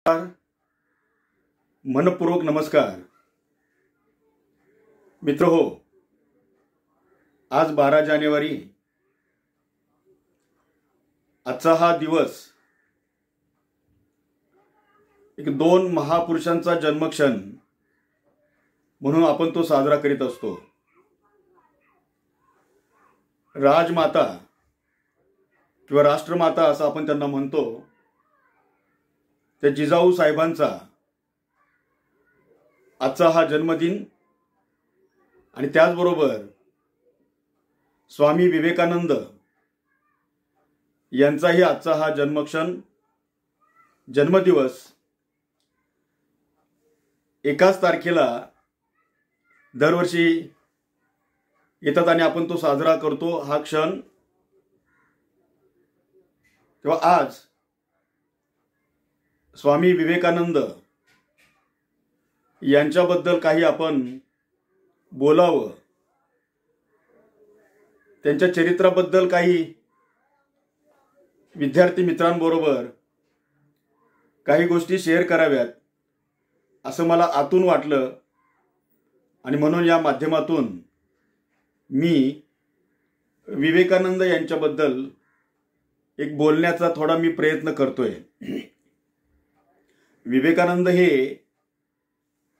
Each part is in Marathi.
मनपूर्वक नमस्कार मित्र हो. आज 12 जानेवारी. आजचा हा दिवस एक दोन महापुरुषांचा जन्मक्षण म्हणून आपण तो साजरा करीत असतो. राजमाता किंवा राष्ट्रमाता असं आपण त्यांना म्हणतो. त्या जिजाऊ साहेबांचा आजचा हा जन्मदिन आणि त्याचबरोबर स्वामी विवेकानंद यांचाही आजचा हा जन्मदिवस एकाच तारखेला दरवर्षी येतात आणि आपण तो साजरा करतो. हा क्षण तेव्हा आज स्वामी विवेकानंद यांच्याबद्दल काही आपण बोलावं, त्यांच्या चरित्राबद्दल काही विद्यार्थी मित्रांबरोबर काही गोष्टी शेअर कराव्यात असं मला आतून वाटलं आणि म्हणून या माध्यमातून मी विवेकानंद यांच्याबद्दल एक बोलण्याचा थोडा मी प्रयत्न करतोय. विवेकानंद हे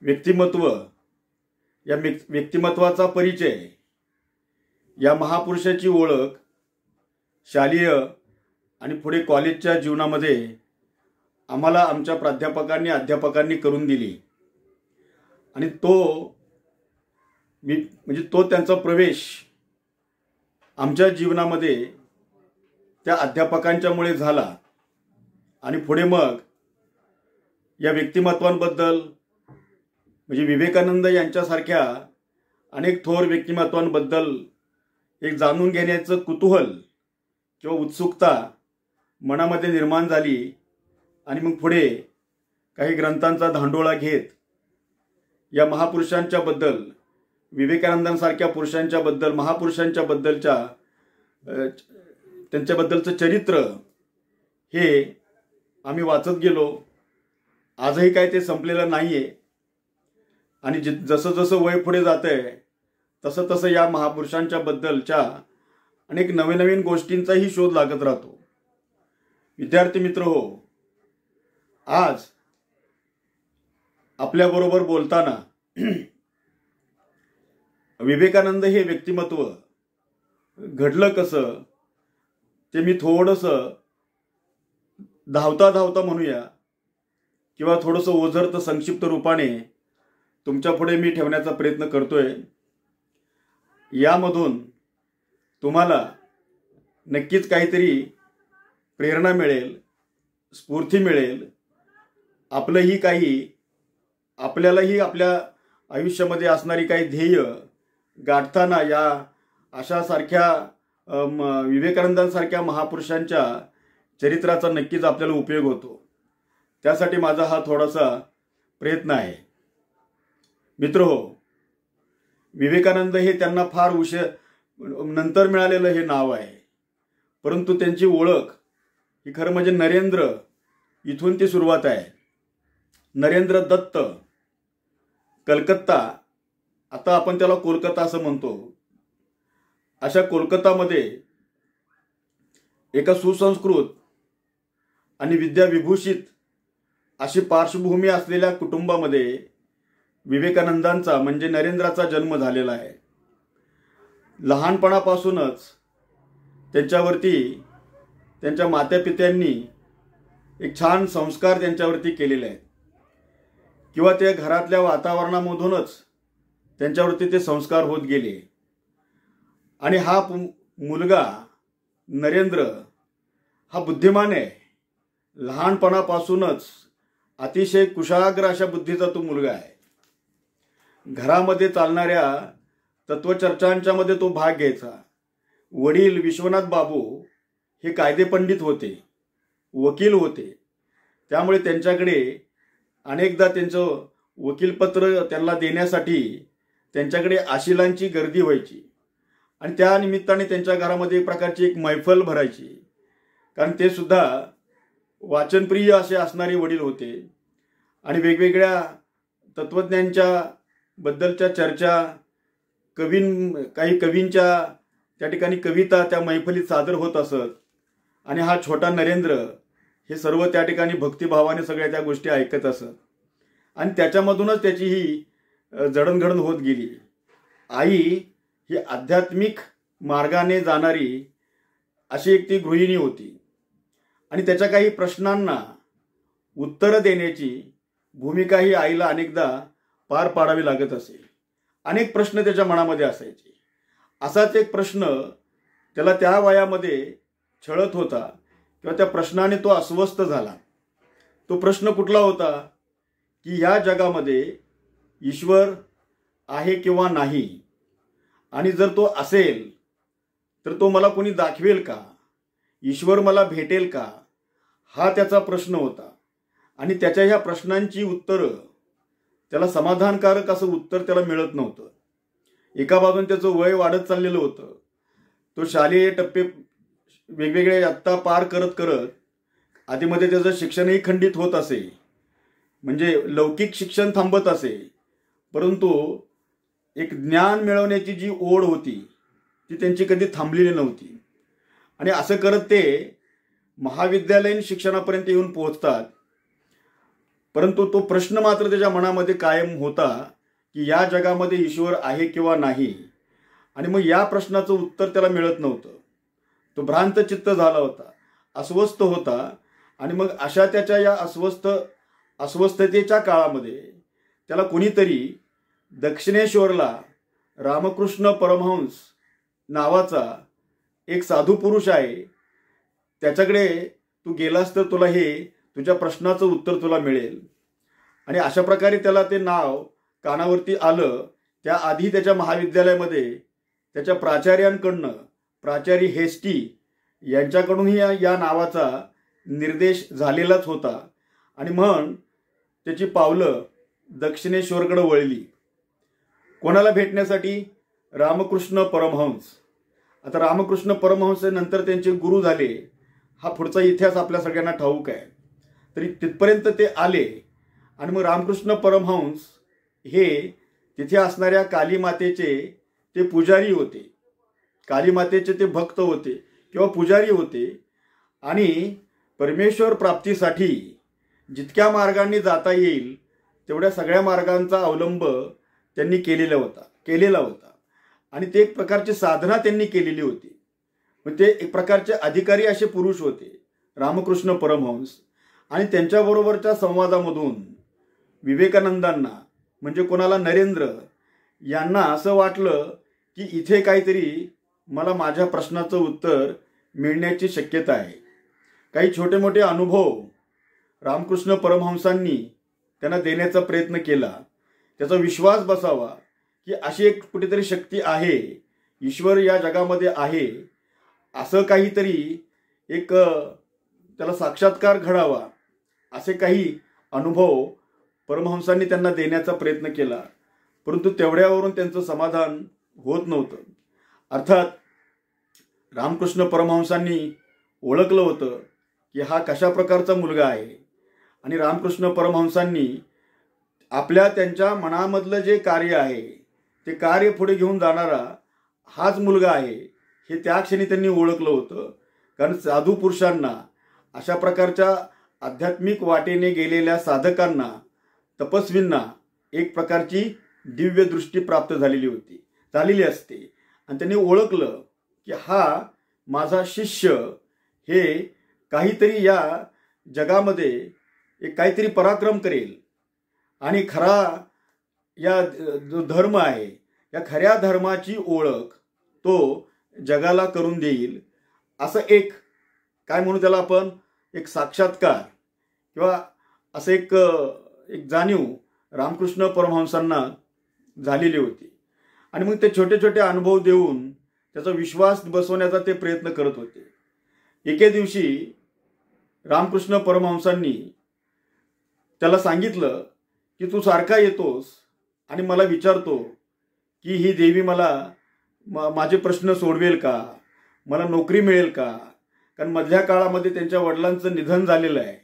व्यक्तिमत्व, या व्यक्तिमत्वाचा परिचय, या महापुरुषाची ओळख शालेय आणि पुढे कॉलेजच्या जीवनामध्ये आम्हाला आमच्या प्राध्यापकांनी अध्यापकांनी करून दिली आणि तो त्यांचा प्रवेश आमच्या जीवनामध्ये त्या अध्यापकांच्यामुळे झाला आणि पुढे मग या व्यक्तिमत्वांबद्दल म्हणजे विवेकानंद यांच्यासारख्या अनेक थोर व्यक्तिमत्वांबद्दल एक जाणून घेण्याचं कुतूहल किंवा उत्सुकता मनामध्ये निर्माण झाली आणि मग पुढे काही ग्रंथांचा धांडोळा घेत या महापुरुषांच्या बद्दल, विवेकानंदांसारख्या पुरुषांच्या बद्दल, महापुरुषांच्या बद्दलच्या त्यांच्याबद्दलचं चरित्र हे आम्ही वाचत गेलो. आजही काय ते संपलेलं नाहीये आणि जसं जसं वय पुढे जातंय तसं तसं या महापुरुषांच्या बद्दलच्या अनेक नवीन नवीन गोष्टींचाही शोध लागत राहतो. विद्यार्थी मित्र हो, आज आपल्याबरोबर बोलताना विवेकानंद हे व्यक्तिमत्व घडलं कसं ते मी थोडंसं धावता म्हणूया किंवा थोडंसं ओझरतं संक्षिप्त रूपाने तुमच्या पुढे मी ठेवण्याचा प्रयत्न करतोय. यामधून तुम्हाला नक्कीच काहीतरी प्रेरणा मिळेल, स्फूर्ती मिळेल. आपल्यालाही आपल्या आयुष्यामध्ये असणारी काही ध्येय गाठताना या अशासारख्या विवेकानंदांसारख्या महापुरुषांच्या चरित्राचा नक्कीच आपल्याला उपयोग होतो. त्यासाठी माझा हा थोडासा प्रयत्न आहे. मित्र हो, विवेकानंद हे त्यांना फार नंतर मिळालेलं हे नाव आहे, परंतु त्यांची ओळख ही खरं म्हणजे नरेंद्र इथून ती सुरुवात आहे. नरेंद्र दत्त, कलकत्ता, आता आपण त्याला कोलकाता असं म्हणतो, अशा कोलकातामध्ये एका सुसंस्कृत आणि विद्याविभूषित अशी पार्श्वभूमी असलेल्या कुटुंबामध्ये विवेकानंदांचा म्हणजे नरेंद्राचा जन्म झालेला आहे. लहानपणापासूनच त्यांच्यावरती त्यांच्या मातापित्यांनी एक छान संस्कार त्यांच्यावरती केलेले आहेत किंवा त्या घरातल्या वातावरणामधूनच त्यांच्यावरती ते संस्कार होत गेले आणि हा मुलगा नरेंद्र हा बुद्धिमान आहे. लहानपणापासूनच अतिशय कुशाग्र अशा बुद्धीचा तो मुलगा आहे. घरामध्ये चालणाऱ्या तत्वचर्चांच्या मध्ये तो भाग घ्यायचा. वडील विश्वनाथ बाबू हे कायदेपंडित होते, वकील होते, त्यामुळे त्यांच्याकडे अनेकदा त्यांचं वकीलपत्र त्यांना देण्यासाठी त्यांच्याकडे आशिलांची गर्दी व्हायची आणि त्या निमित्ताने त्यांच्या घरामध्ये एक प्रकारची एक मैफल भरायची. कारण ते सुद्धा वाचनप्रिय असे असणारे वडील होते आणि वेगवेगळ्या तत्वज्ञांच्या बद्दलच्या चर्चा, काही कवींच्या त्या ठिकाणी कविता त्या मैफलीत सादर होत असत. आणि हा छोटा नरेंद्र हे सर्व त्या ठिकाणी भक्तिभावाने सगळ्या त्या गोष्टी ऐकत असत आणि त्याच्यामधूनच त्याची ही जडणघडण होत गेली. आई ही आध्यात्मिक मार्गाने जाणारी अशी एक ती गृहिणी होती आणि त्याच्या काही प्रश्नांना उत्तरं देण्याची भूमिका ही आईला अनेकदा पार पाडावी लागत असे. अनेक प्रश्न त्याच्या मनामध्ये असायचे. असाच एक प्रश्न त्याला त्या वयामध्ये छळत होता किंवा त्या प्रश्नाने तो अस्वस्थ झाला. तो प्रश्न कुठला होता की या जगामध्ये ईश्वर आहे किंवा नाही, आणि जर तो असेल तर तो मला कोणी दाखवेल का, ईश्वर मला भेटेल का, हा त्याचा प्रश्न होता. आणि त्याच्या ह्या प्रश्नांची उत्तरं त्याला समाधानकारक असं उत्तर त्याला मिळत नव्हतं. एका बाजून त्याचं वय वाढत चाललेलं होतं. तो शालेय टप्पे वेगवेगळे आत्ता पार करत करत आधीमध्ये त्याचं शिक्षणही खंडित होत असे, म्हणजे लौकिक शिक्षण थांबत असे, परंतु एक ज्ञान मिळवण्याची जी ओढ होती ती त्यांची कधी थांबलेली नव्हती. आणि असं करत ते महाविद्यालयीन शिक्षणापर्यंत येऊन पोहोचतात. परंतु तो प्रश्न मात्र त्याच्या मनामध्ये कायम होता की या जगामध्ये ईश्वर आहे किंवा नाही. आणि मग या प्रश्नाचं उत्तर त्याला मिळत नव्हतं. तो भ्रांत चित्त झाला होता, अस्वस्थ होता. आणि मग अशा त्याच्या या अस्वस्थतेच्या काळामध्ये त्याला कोणीतरी दक्षिणेश्वरला रामकृष्ण परमहंस नावाचा एक साधू पुरुष आहे, त्याच्याकडे तू गेलास तर तुला हे तुझ्या प्रश्नाचं उत्तर तुला मिळेल. आणि अशा प्रकारे त्याला ते नाव कानावरती आलं. त्याआधी त्याच्या महाविद्यालयामध्ये त्याच्या प्राचार्यांकडनं, प्राचार्य हेस्टी यांच्याकडूनही या नावाचा निर्देश झालेलाच होता. आणि म्हणून त्याची पावलं दक्षिणेश्वरकडे वळली. कोणाला भेटण्यासाठी? रामकृष्ण परमहंस. आता रामकृष्ण परमहंस नंतर त्यांचे गुरु झाले, हा पुढचा इतिहास आपल्या सगळ्यांना ठाऊक आहे. तरी तिथपर्यंत ते आले. आणि मग रामकृष्ण परमहंस हे तिथे असणाऱ्या कालीमातेचे ते पुजारी होते, कालीमातेचे ते भक्त होते किंवा पुजारी होते. आणि परमेश्वर प्राप्तीसाठी जितक्या मार्गांनी जाता येईल तेवढ्या सगळ्या मार्गांचा अवलंब त्यांनी केलेला होता. आणि ते एक प्रकारची साधना त्यांनी केलेली होती. मग ते एक प्रकारचे अधिकारी असे पुरुष होते रामकृष्ण परमहंस. आणि त्यांच्याबरोबरच्या संवादामधून विवेकानंदांना, म्हणजे कोणाला, नरेंद्र यांना असं वाटलं की इथे काहीतरी मला माझ्या प्रश्नाचं उत्तर मिळण्याची शक्यता आहे. काही छोटे मोठे अनुभव रामकृष्ण परमहंसांनी त्यांना देण्याचा प्रयत्न केला. त्याचा विश्वास बसावा की अशी एक कुठेतरी शक्ती आहे, ईश्वर या जगामध्ये आहे, असं काहीतरी एक त्याला साक्षात्कार घडावा, असे काही अनुभव परमहंसांनी त्यांना देण्याचा प्रयत्न केला. परंतु तेवढ्यावरून त्यांचं समाधान होत नव्हतं. अर्थात रामकृष्ण परमहंसांनी ओळखलं होतं की हा कशा प्रकारचा मुलगा आहे. आणि रामकृष्ण परमहंसांनी त्यांच्या मनामधलं जे कार्य आहे ते कार्य पुढे घेऊन जाणारा हाच मुलगा आहे हे त्या क्षणी त्यांनी ओळखलं होतं. कारण साधू पुरुषांना, अशा प्रकारच्या आध्यात्मिक वाटेने गेलेल्या साधकांना, तपस्वींना एक प्रकारची दिव्य दृष्टी प्राप्त झालेली असते. आणि त्यांनी ओळखलं की हा माझा शिष्य हे काहीतरी या जगामध्ये एक काहीतरी पराक्रम करेल आणि खरा या जो धर्म आहे या खऱ्या धर्माची ओळख तो जगाला करून देईल. असं एक काय म्हणू त्याला आपण, एक साक्षात्कार किंवा असं एक जाणीव रामकृष्ण परमहंसांना झालेली होती. आणि मग ते छोटे छोटे अनुभव देऊन त्याचा विश्वास बसवण्याचा ते प्रयत्न करत होते. एके दिवशी रामकृष्ण परमहंसांनी त्याला सांगितलं की तू सारखा येतोस आणि मला विचारतो की ही देवी मला माझे प्रश्न सोडवेल का, मला नोकरी मिळेल का, कारण मधल्या काळामध्ये त्यांच्या वडिलांचं निधन झालेलं आहे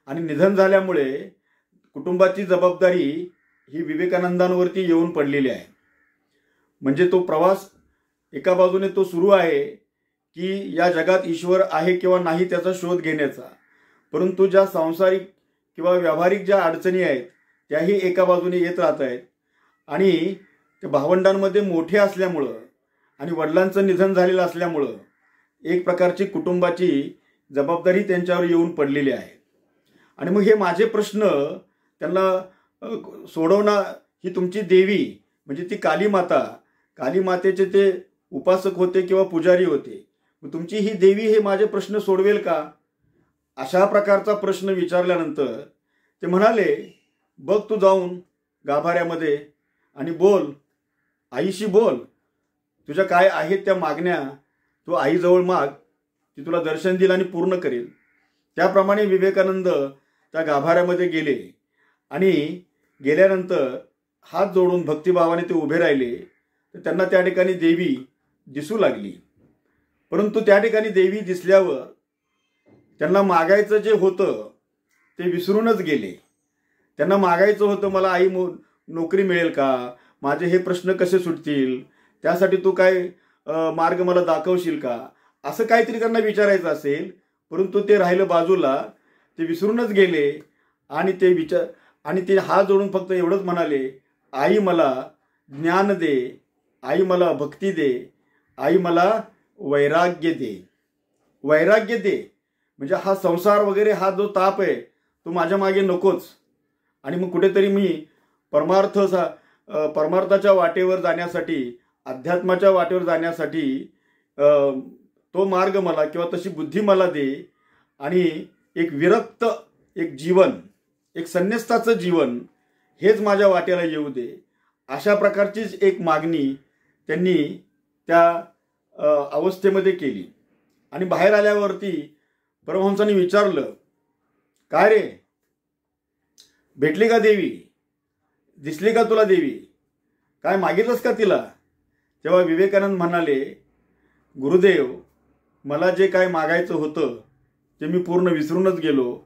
आणि निधन झाल्यामुळे कुटुंबाची जबाबदारी ही विवेकानंदांवरती येऊन पडलेली आहे. म्हणजे तो प्रवास एका बाजूने तो सुरू आहे की या जगात ईश्वर आहे किंवा नाही त्याचा शोध घेण्याचा, परंतु ज्या सांसारिक किंवा व्यावहारिक ज्या अडचणी आहेत त्याही एका बाजूने येत राहत आहेत. आणि ते भावंडांमध्ये मोठे असल्यामुळं आणि वडिलांचं निधन झालेलं असल्यामुळं एक प्रकारची कुटुंबाची जबाबदारी त्यांच्यावर येऊन पडलेली आहे. आणि मग हे माझे प्रश्न त्यांना सोडवणं ही तुमची देवी म्हणजे ती काली मातेचे ते उपासक होते किंवा पुजारी होते, तुमची ही देवी हे माझे प्रश्न सोडवेल का? अशा प्रकारचा प्रश्न विचारल्यानंतर ते म्हणाले, बघ तू जाऊन गाभाऱ्यामध्ये आणि बोल, आईशी बोल, तुझ्या काय आहेत त्या मागण्या तू आईजवळ माग, ती तुला दर्शन देईल आणि पूर्ण करेल. त्याप्रमाणे विवेकानंद त्या गाभाऱ्यामध्ये गेले आणि गेल्यानंतर हात जोडून भक्तिभावाने ते उभे राहिले. तर त्यांना त्या ठिकाणी देवी दिसू लागली. परंतु त्या ठिकाणी देवी दिसल्यावर त्यांना मागायचं जे होतं ते विसरूनच गेले. त्यांना मागायचं होतं, मला आई नोकरी मिळेल का, माझे हे प्रश्न कसे सुटतील, त्यासाठी तू काय मार्ग मला दाखवशील का, असं काहीतरी त्यांना विचारायचं असेल. परंतु ते राहिलं बाजूला, ते विसरूनच गेले. आणि ते हात जोडून फक्त एवढंच म्हणाले, आई मला ज्ञान दे, आई मला भक्ती दे, आई मला वैराग्य दे. वैराग्य दे म्हणजे हा संसार वगैरे हा जो ताप आहे तो माझ्या मागे नकोच. आणि मग कुठेतरी मी परमार्थाच्या वाटेवर जाण्यासाठी, अध्यात्माच्या वाटेवर जाण्यासाठी तो मार्ग मला किंवा तशी बुद्धी मला दे. आणि एक विरक्त एक जीवन, एक संन्यस्ताचं जीवन हेच माझ्या वाटेला येऊ दे. अशा प्रकारचीच एक मागणी त्यांनी त्या अवस्थेमध्ये केली. आणि बाहेर आल्यावरती परमहंसांनी विचारलं, काय रे, भेटली का देवी, दिसली का तुला देवी, काय मागितलंस का तिला? तेव्हा विवेकानंद म्हणाले, गुरुदेव, मला जे काय मागायचं होतं ते मी पूर्ण विसरूनच गेलो.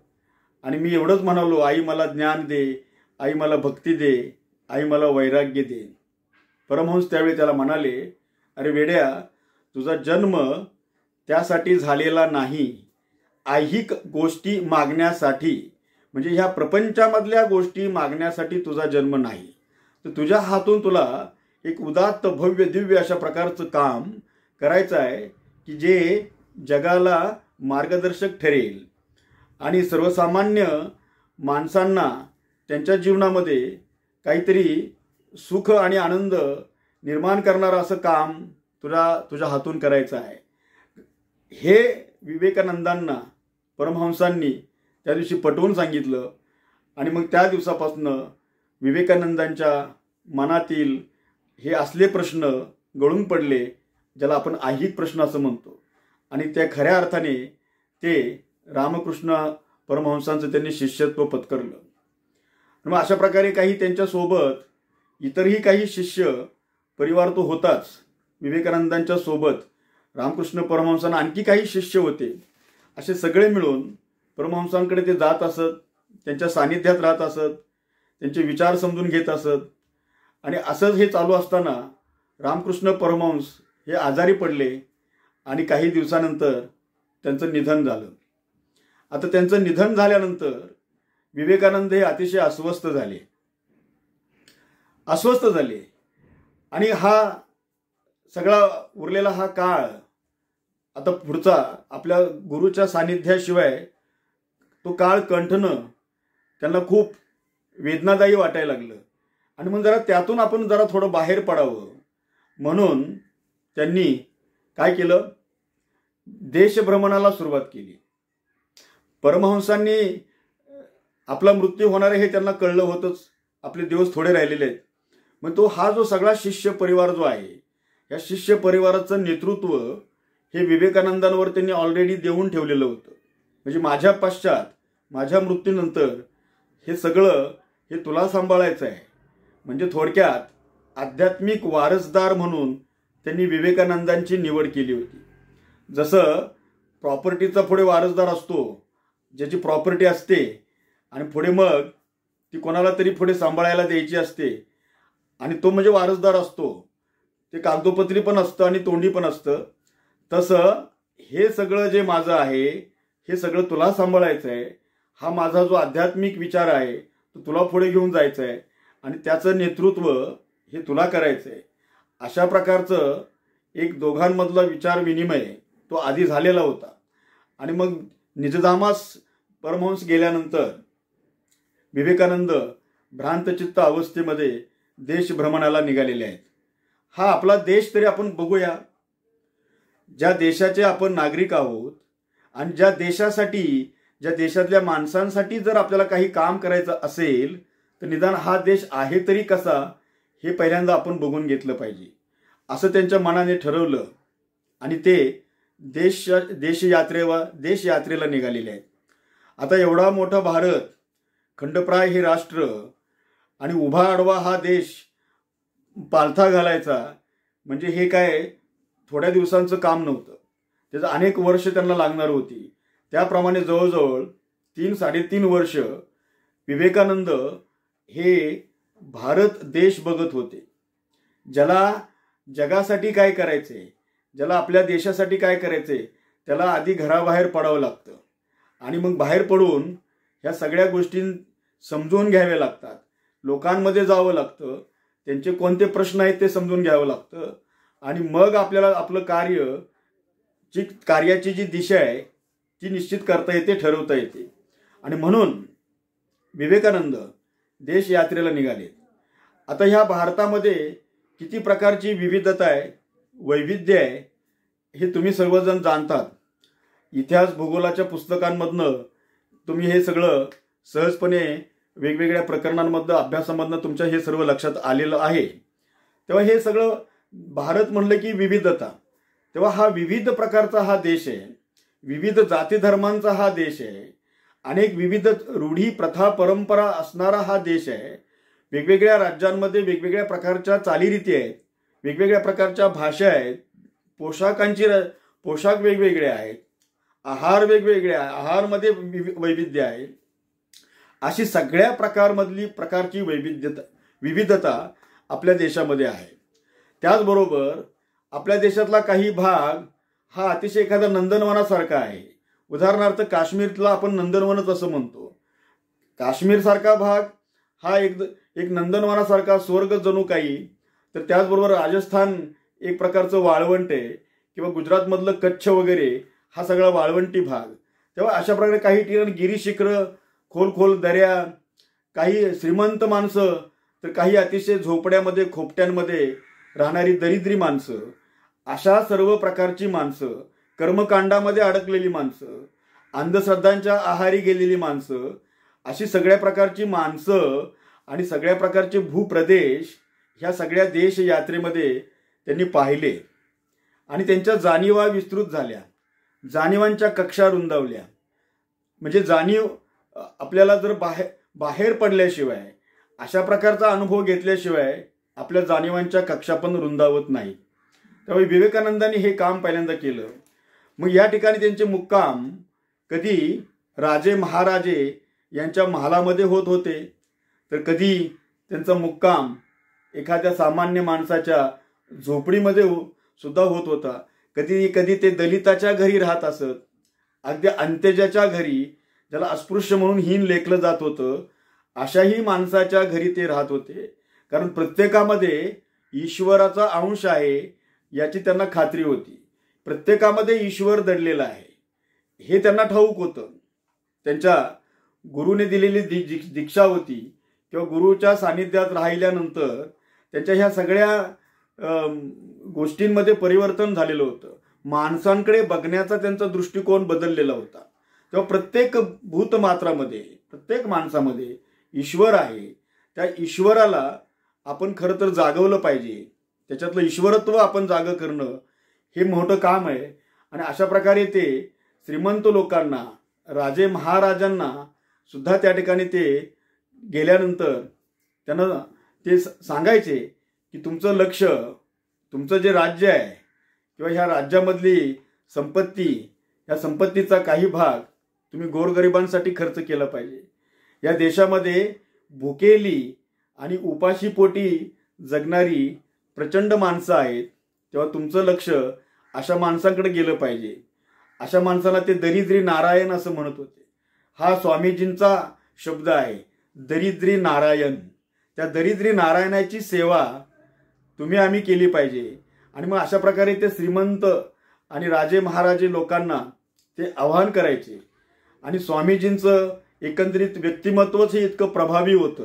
आणि मी एवढंच म्हणालो, आई मला ज्ञान दे, आई मला भक्ती दे, आई मला वैराग्य दे. परमहंस त्यावेळी त्याला म्हणाले, अरे वेड्या, तुझा जन्म त्यासाठी झालेला नाही, ऐहिक गोष्टी मागण्यासाठी, म्हणजे ह्या प्रपंचामधल्या गोष्टी मागण्यासाठी तुझा जन्म नाही. तर तुझ्या हातून तुला एक उदात्त भव्य दिव्य अशा प्रकारचं काम करायचं आहे की जे जगाला मार्गदर्शक ठरेल आणि सर्वसामान्य माणसांना त्यांच्या जीवनामध्ये काहीतरी सुख आणि आनंद निर्माण करणारं असं काम तुझ्या हातून करायचं आहे. हे विवेकानंदांना परमहंसांनी त्या दिवशी पटवून सांगितलं. आणि मग त्या दिवसापासून विवेकानंदांच्या मनातील हे असले प्रश्न गळून पडले, ज्याला आपण ऐहिक प्रश्न असं म्हणतो. आणि त्या खऱ्या अर्थाने ते रामकृष्ण परमहंसांचं त्यांनी शिष्यत्व पत्करलं. मग अशा प्रकारे काही त्यांच्यासोबत इतरही काही शिष्य परिवार तो होताच. विवेकानंदांच्या सोबत रामकृष्ण परमहंसांना आणखी काही शिष्य होते. असे सगळे मिळून परमहंसांकडे ते जात असत, त्यांच्या सानिध्यात राहत असत, त्यांचे विचार समजून घेत असत. आणि असंच हे चालू असताना रामकृष्ण परमहंस हे आजारी पडले आणि काही दिवसानंतर त्यांचं निधन झालं. आता त्यांचं निधन झाल्यानंतर विवेकानंद हे अतिशय अस्वस्थ झाले. आणि हा सगळा उरलेला हा काळ आता पुढचा आपल्या गुरुच्या सानिध्याशिवाय तो काळ कंठणं त्यांना खूप वेदनादायी वाटायला लागलं. आणि मग त्यातून आपण थोडं बाहेर पडावं म्हणून त्यांनी काय केलं, देशभ्रमणाला सुरुवात केली. परमहंसांनी आपला मृत्यू होणार आहे हे त्यांना कळलं होतंच, आपले दिवस थोडे राहिलेले आहेत. मग तो हा जो सगळा शिष्य परिवार जो आहे, या शिष्य परिवाराचं नेतृत्व हे विवेकानंदांवर त्यांनी ऑलरेडी देऊन ठेवलेलं होतं. म्हणजे माझ्या पश्चात, माझ्या मृत्यूनंतर हे सगळं हे तुला सांभाळायचं आहे. म्हणजे थोडक्यात आध्यात्मिक वारसदार म्हणून त्यांनी विवेकानंदांची निवड केली होती. जसं प्रॉपर्टीचा पुढे वारसदार असतो, ज्याची प्रॉपर्टी असते आणि पुढे मग ती कोणाला तरी पुढे सांभाळायला द्यायची असते आणि तो म्हणजे वारसदार असतो. ते कागदोपत्री पण असतं आणि तोंडी पण असतं. तसं हे सगळं जे माझं आहे हे सगळं तुला सांभाळायचं आहे. हा माझा जो आध्यात्मिक विचार आहे तो तुला पुढे घेऊन जायचा आहे आणि त्याचं नेतृत्व हे तुला करायचं आहे. अशा प्रकारचं एक दोघांमधला विचार विनिमय तो आधी झालेला होता. आणि मग निजधामास परमहंस गेल्यानंतर विवेकानंद भ्रांतचित्त अवस्थेमध्ये देश भ्रमणाला निघालेले आहेत. हा आपला देश तरी आपण बघूया. ज्या देशाचे आपण नागरिक आहोत आणि ज्या देशासाठी, ज्या देशातल्या माणसांसाठी जर आपल्याला काही काम करायचं असेल तर निदान हा देश आहे तरी कसा हे पहिल्यांदा आपण बघून घेतलं पाहिजे, असं त्यांच्या मनाने ठरवलं आणि ते देशयात्रेला निघालेले आहेत. आता एवढा मोठा भारत, खंडप्राय हे राष्ट्र आणि उभा आडवा हा देश पालथा घालायचा म्हणजे हे काय थोड्या दिवसांचं काम नव्हतं. त्याचं अनेक वर्ष त्यांना लागणार होती. त्याप्रमाणे जवळजवळ 3-3.5 वर्ष विवेकानंद हे भारत देश बघत होते. ज्याला जगासाठी काय करायचे, ज्याला आपल्या देशासाठी काय करायचे, त्याला आधी घराबाहेर पडावं लागतं आणि मग बाहेर पडून ह्या सगळ्या गोष्टी समजून घ्याव्या लागतात. लोकांमध्ये जावं लागतं, त्यांचे कोणते प्रश्न आहेत ते समजून घ्यावं लागतं आणि मग आपल्याला आपलं कार्याची जी दिशा आहे ती निश्चित करता येते, ठरवता येते. आणि म्हणून विवेकानंद देश यात्रेला निघाले. आता ह्या भारतामध्ये किती प्रकारची विविधता आहे, वैविध्य आहे हे तुम्ही सर्वजण जाणतात. इतिहास भूगोलाच्या पुस्तकांमधनं तुम्ही हे सगळं सहजपणे वेगवेगळ्या प्रकरणांमधनं अभ्यासामधनं तुमच्या हे सर्व लक्षात आलेलं आहे. तेव्हा हे सगळं भारत म्हणलं की विविधता, तेव्हा हा विविध प्रकारचा हा देश आहे, विविध जाती धर्मांचा हा देश आहे, अनेक विविध रूढी प्रथा परंपरा असणारा हा देश आहे. वेगवेगळ्या राज्यांमध्ये वेगवेगळ्या प्रकारच्या चालीरीती आहेत, वेगवेगळ्या प्रकारच्या भाषा आहेत, पोशाख वेगवेगळे आहेत, आहार वेगवेगळे आहे, आहारमध्ये वैविध्य आहे. अशी सगळ्या प्रकारची विविधता आपल्या देशामध्ये आहे. त्याचबरोबर आपल्या देशातला काही भाग हा अतिशय एखाद्या नंदनवनासारखा आहे. उदाहरणार्थ काश्मीरला आपण नंदनवनच असं म्हणतो. काश्मीरसारखा भाग हा एक नंदनवनासारखा स्वर्ग जणू काही. तर त्याचबरोबर राजस्थान एक प्रकारचं वाळवंट आहे किंवा गुजरातमधलं कच्छ वगैरे हा सगळा वाळवंटी भाग. तेव्हा अशा प्रकारे काही ठिकाणी गिरीशिखरं, खोल दऱ्या, काही श्रीमंत माणसं तर काही अतिशय झोपड्यामध्ये खोपट्यांमध्ये राहणारी दरिद्री माणसं, अशा सर्व प्रकारची माणसं, कर्मकांडामध्ये अडकलेली माणसं, अंधश्रद्धांच्या आहारी गेलेली माणसं, अशी सगळ्या प्रकारची माणसं आणि सगळ्या प्रकारचे भूप्रदेश ह्या सगळ्या देश यात्रेमध्ये त्यांनी पाहिले आणि त्यांच्या जाणीवा विस्तृत झाल्या, जाणीवांच्या कक्षा रुंदावल्या. म्हणजे जाणीव आपल्याला जर बाहेर पडल्याशिवाय, अशा प्रकारचा अनुभव घेतल्याशिवाय आपल्या जाणीवांच्या कक्षा पण रुंदावत नाही. त्यामुळे विवेकानंदांनी हे काम पहिल्यांदा केलं. मग या ठिकाणी त्यांचे मुक्काम कधी राजे महाराजे यांच्या महालामध्ये होत होते, तर कधी त्यांचा मुक्काम एखाद्या सामान्य माणसाच्या झोपडीमध्ये सुद्धा होत होता. कधी ते दलिताच्या घरी राहत असत, अगदी अंत्यजाच्या घरी, ज्याला अस्पृश्य म्हणून हीन लेखलं जात होतं, अशाही माणसाच्या घरी ते राहत होते. कारण प्रत्येकामध्ये ईश्वराचा अंश आहे याची त्यांना खात्री होती. प्रत्येकामध्ये ईश्वर दडलेला आहे हे त्यांना ठाऊक होतं. त्यांच्या गुरुने दिलेली दीक्षा होती किंवा गुरुच्या सानिध्यात राहिल्यानंतर त्यांच्या ह्या सगळ्या गोष्टींमध्ये परिवर्तन झालेलं होतं. माणसांकडे बघण्याचा त्यांचा दृष्टिकोन बदललेला होता. तेव्हा प्रत्येक भूतमात्रामध्ये, प्रत्येक माणसामध्ये ईश्वर आहे. त्या ईश्वराला आपण खरं तर जागवलं पाहिजे. त्याच्यातलं ईश्वरत्व आपण जागं करणं हे मोठं काम आहे. आणि अशा प्रकारे ते श्रीमंत लोकांना, राजे महाराजांना सुद्धा त्या ठिकाणी ते गेल्यानंतर त्यांना ते सांगायचे की तुमचं लक्ष, तुमचं जे राज्य आहे किंवा ह्या राज्यामधली संपत्ती, या संपत्तीचा काही भाग तुम्ही गोरगरिबांसाठी खर्च केला पाहिजे. या देशामध्ये भुकेली आणि उपाशीपोटी जगणारी प्रचंड माणसं आहेत, तेव्हा तुमचं लक्ष अशा माणसांकडे गेलं पाहिजे. अशा माणसाला ते दरिद्री नारायण असं म्हणत होते. हा स्वामीजींचा शब्द आहे, दरिद्री नारायण. त्या दरिद्री नारायणाची सेवा तुम्ही आम्ही केली पाहिजे. आणि मग अशा प्रकारे ते श्रीमंत आणि राजे महाराजे लोकांना ते आवाहन करायचे. आणि स्वामीजींचं एकंदरीत व्यक्तिमत्वच हे इतकं प्रभावी होतं.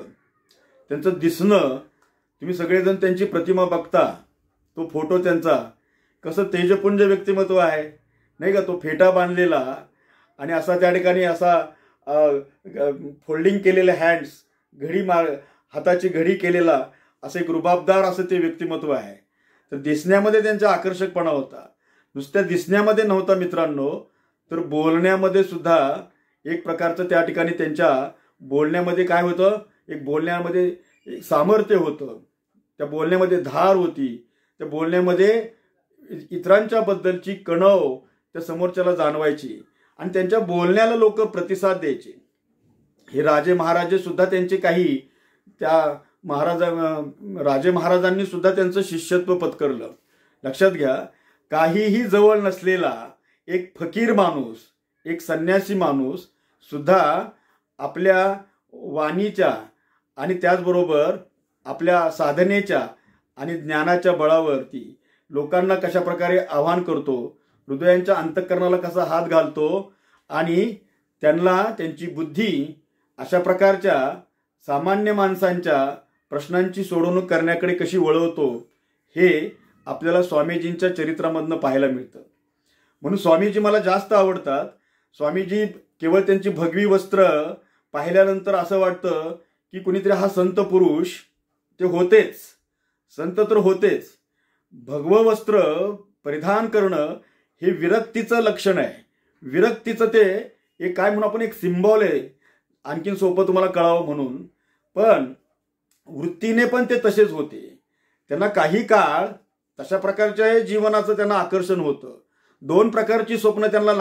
त्यांचं दिसणं, तुम्ही सगळेजण त्यांची प्रतिमा बघता, तो फोटो त्यांचा, कसं तेजपुंज व्यक्तिमत्व आहे नाही का. तो फेटा बांधलेला आणि असा त्या ठिकाणी असा फोल्डिंग केलेले हँड्स, हाताची घडी केलेला, असं एक रुबाबदार असं ते व्यक्तिमत्व आहे. तर दिसण्यामध्ये त्यांचा आकर्षकपणा होता. नुसत्या दिसण्यामध्ये नव्हता मित्रांनो, तर बोलण्यामध्ये सुद्धा एक प्रकारचं त्या ठिकाणी त्यांच्या बोलण्यामध्ये काय होतं, एक बोलण्यामध्ये एक सामर्थ्य होतं, त्या बोलण्यामध्ये धार होती, त्या बोलण्यामध्ये इतरांच्या बद्दलची कणव त्या समोरच्याला जाणवायची आणि त्यांच्या बोलण्याला लोक प्रतिसाद द्यायचे. हे राजे महाराजे सुद्धा त्यांचे काही त्या राजे महाराजांनी सुद्धा त्यांचं शिष्यत्व पत्करलं. लक्षात घ्या, काहीही जवळ नसलेला एक फकीर माणूस, एक संन्यासी माणूस सुद्धा आपल्या वाणीच्या आणि त्याचबरोबर आपल्या साधनेच्या आणि ज्ञानाच्या बळावरती लोकांना कशा प्रकारे आवाहन करतो, हृदयांच्या अंतःकरणाला कसा हात घालतो आणि त्यांना त्यांची बुद्धी अशा प्रकारच्या सामान्य माणसांच्या प्रश्नांची सोडवणूक करण्याकडे कशी वळवतो, हे आपल्याला स्वामीजींच्या चरित्रामधनं पाहायला मिळतं. म्हणून स्वामीजी मला जास्त आवडतात. स्वामीजी केवळ त्यांची भगवी वस्त्र पाहिल्यानंतर असं वाटतं की कुणीतरी हा संत पुरुष ते होतेच, संत तर होतेच. भगवं वस्त्र परिधान करणं हे विरक्तीचं लक्षण आहे. विरक्तीचं ते एक काय म्हणून आपण एक सिम्बॉल आहे, आणखीन सोपं तुम्हाला कळावं म्हणून. पण वृत्तीने पण ते तसेच होते. त्यांना काही काळ तशा प्रकारच्या जीवनाचं त्यांना आकर्षण होतं. दोन प्रकारची स्वप्न त्यांना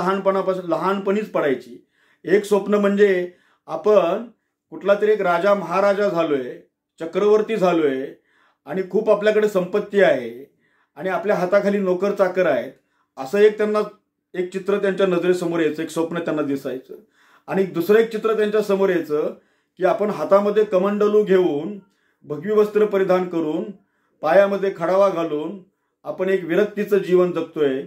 लहानपणीच पडायची. एक स्वप्न म्हणजे आपण कुठला तरी एक राजा महाराजा झालोय, चक्रवर्ती झालोय आणि खूप आपल्याकडे संपत्ती आहे आणि आपल्या हाताखाली नोकर चाकर आहेत, असं एक चित्र त्यांच्या नजरेसमोर यायचं, एक स्वप्न त्यांना दिसायचं. आणि दुसरं एक चित्र त्यांच्या समोर यायचं की आपण हातामध्ये कमंडलू घेऊन, भगवी वस्त्र परिधान करून, पायामध्ये खडावा घालून आपण एक विरक्तीचं जीवन जगतोय,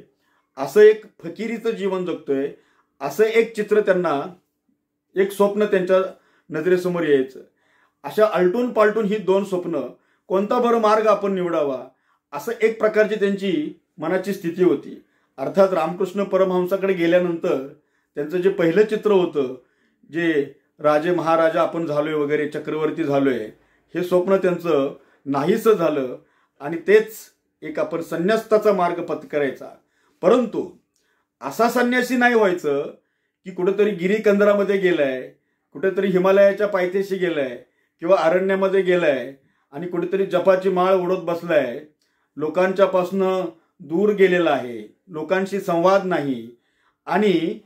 असं एक फकिरीचं जीवन जगतोय, असं एक चित्र त्यांना, एक स्वप्न त्यांच्या नजरेसमोर यायचं. अशा आलटून पालटून ही दोन स्वप्न, कोणता बरं मार्ग आपण निवडावा, असं एक प्रकारची त्यांची मनाची स्थिती होती. अर्थात रामकृष्ण परमहंसाकडे गेल्यानंतर त्यांचं जे पहिलं चित्र होतं, जे राजे महाराजा आपण झालोय वगैरे, चक्रवर्ती झालोय, हे स्वप्न त्यांचं नाहीसं झालं आणि तेच एक आपण संन्यासाचा मार्ग पत्करायचा. परंतु असा संन्यासी नाही व्हायचं की कुठेतरी गिरीकंदरामध्ये गेलाय, कुठेतरी हिमालयाच्या पायथ्याशी गेलाय किंवा अरण्यामध्ये गेलाय आणि कुठेतरी जपाची माळ ओढत बसलाय, लोकांच्या पासनं दूर गेलेला आहे, लोकांशी संवाद नाही आणि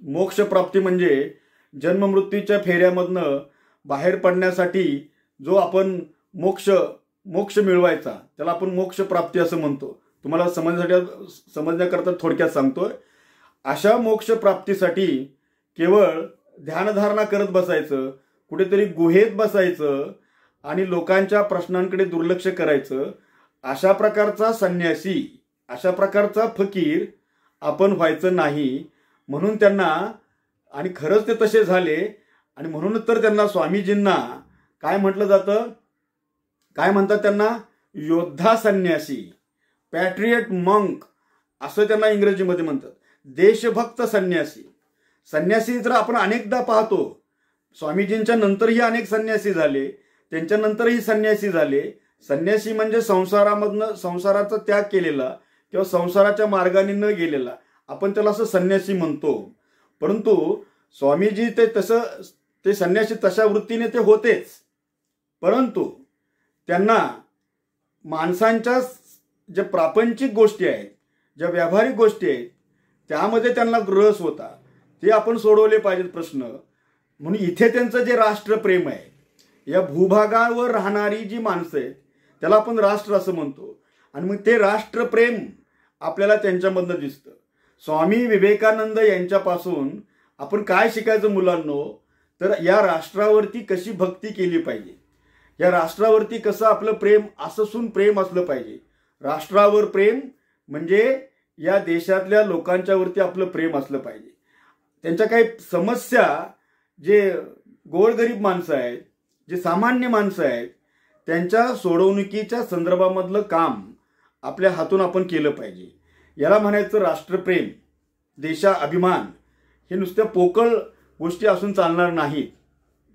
मोक्षप्राप्ती म्हणजे जन्ममृत्यूच्या फेऱ्यामधनं बाहेर पडण्यासाठी जो आपण मोक्ष मिळवायचा, त्याला आपण मोक्षप्राप्ती असं म्हणतो. तुम्हाला समजण्याकरता थोडक्यात सांगतोय. अशा मोक्षप्राप्तीसाठी केवळ ध्यानधारणा करत बसायचं, कुठेतरी गुहेत बसायचं आणि लोकांच्या प्रश्नांकडे दुर्लक्ष करायचं, अशा प्रकारचा संन्यासी, अशा प्रकारचा फकीर आपण व्हायचं नाही. म्हणून त्यांना, आणि खरंच ते तसे झाले, आणि म्हणूनच तर त्यांना स्वामीजींना काय म्हटलं जातं, काय म्हणतात त्यांना, योद्धा संन्यासी, पॅट्रियट मंक असं त्यांना इंग्रजीमध्ये म्हणतात. देशभक्त संन्यासी. संन्यासी तर आपण अनेकदा पाहतो. स्वामीजींच्या नंतरही अनेक संन्यासी झाले, त्यांच्या नंतरही संन्यासी झाले. संन्यासी म्हणजे संसाराचा त्याग केलेला किंवा संसाराच्या मार्गाने न गेलेला, आपण त्याला असं संन्यासी म्हणतो. परंतु स्वामीजी ते संन्यासी तशा वृत्तीने ते होतेच. परंतु त्यांना माणसांच्या ज्या प्रापंचिक गोष्टी आहेत ज्या व्यावहारिक गोष्टी आहेत त्यामध्ये त्यांना रस होता, ते आपण सोडवले पाहिजेत प्रश्न. म्हणून इथे त्यांचं जे राष्ट्रप्रेम आहे, या भूभागावर राहणारी जी माणसं आहेत त्याला आपण राष्ट्र असं म्हणतो, आणि मग ते राष्ट्रप्रेम आपल्याला त्यांच्यामधनं दिसतं. स्वामी विवेकानंद यांच्यापासून आपण काय शिकायचं मुलांनो, तर या राष्ट्रावरती कशी भक्ती केली पाहिजे, या राष्ट्रावरती कसं आपलं प्रेम अससून प्रेम असलं पाहिजे. राष्ट्रावर प्रेम म्हणजे या देशातल्या लोकांच्यावरती आपलं प्रेम असलं पाहिजे. त्यांच्या काही समस्या, जे गोरगरीब माणसं आहेत, जे सामान्य माणसं आहेत, त्यांच्या सोडवणुकीच्या संदर्भामधलं काम आपल्या हातून आपण केलं पाहिजे. याला म्हणायचं राष्ट्रप्रेम, देशा अभिमान. हे नुसत्या पोकळ गोष्टी असून चालणार नाहीत.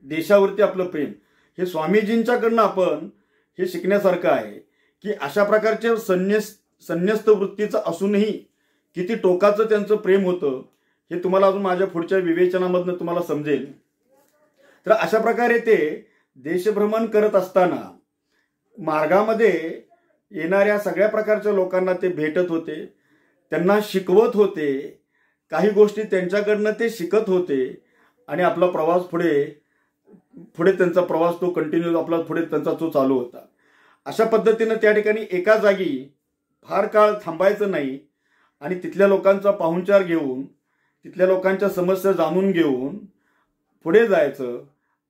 देशावरती आपलं प्रेम हे स्वामीजींच्याकडनं आपण हे शिकण्यासारखं आहे की अशा प्रकारचे संन्यस्त वृत्तीचं असूनही किती टोकाचं त्यांचं प्रेम होतं हे तुम्हाला अजून माझ्या पुढच्या विवेचनामधनं तुम्हाला समजेल. तर अशा प्रकारे ते देशभ्रमण करत असताना मार्गामध्ये येणाऱ्या सगळ्या प्रकारच्या लोकांना ते भेटत होते, त्यांना शिकवत होते, काही गोष्टी त्यांच्याकडनं ते शिकत होते आणि आपला प्रवास पुढे त्यांचा प्रवास तो कंटिन्यू आपला पुढे त्यांचा तो चालू होता. अशा पद्धतीनं त्या ठिकाणी एका जागी फार काळ थांबायचं नाही आणि तिथल्या लोकांचा पाहुणचार घेऊन, तिथल्या लोकांच्या समस्या जाणून घेऊन पुढे जायचं,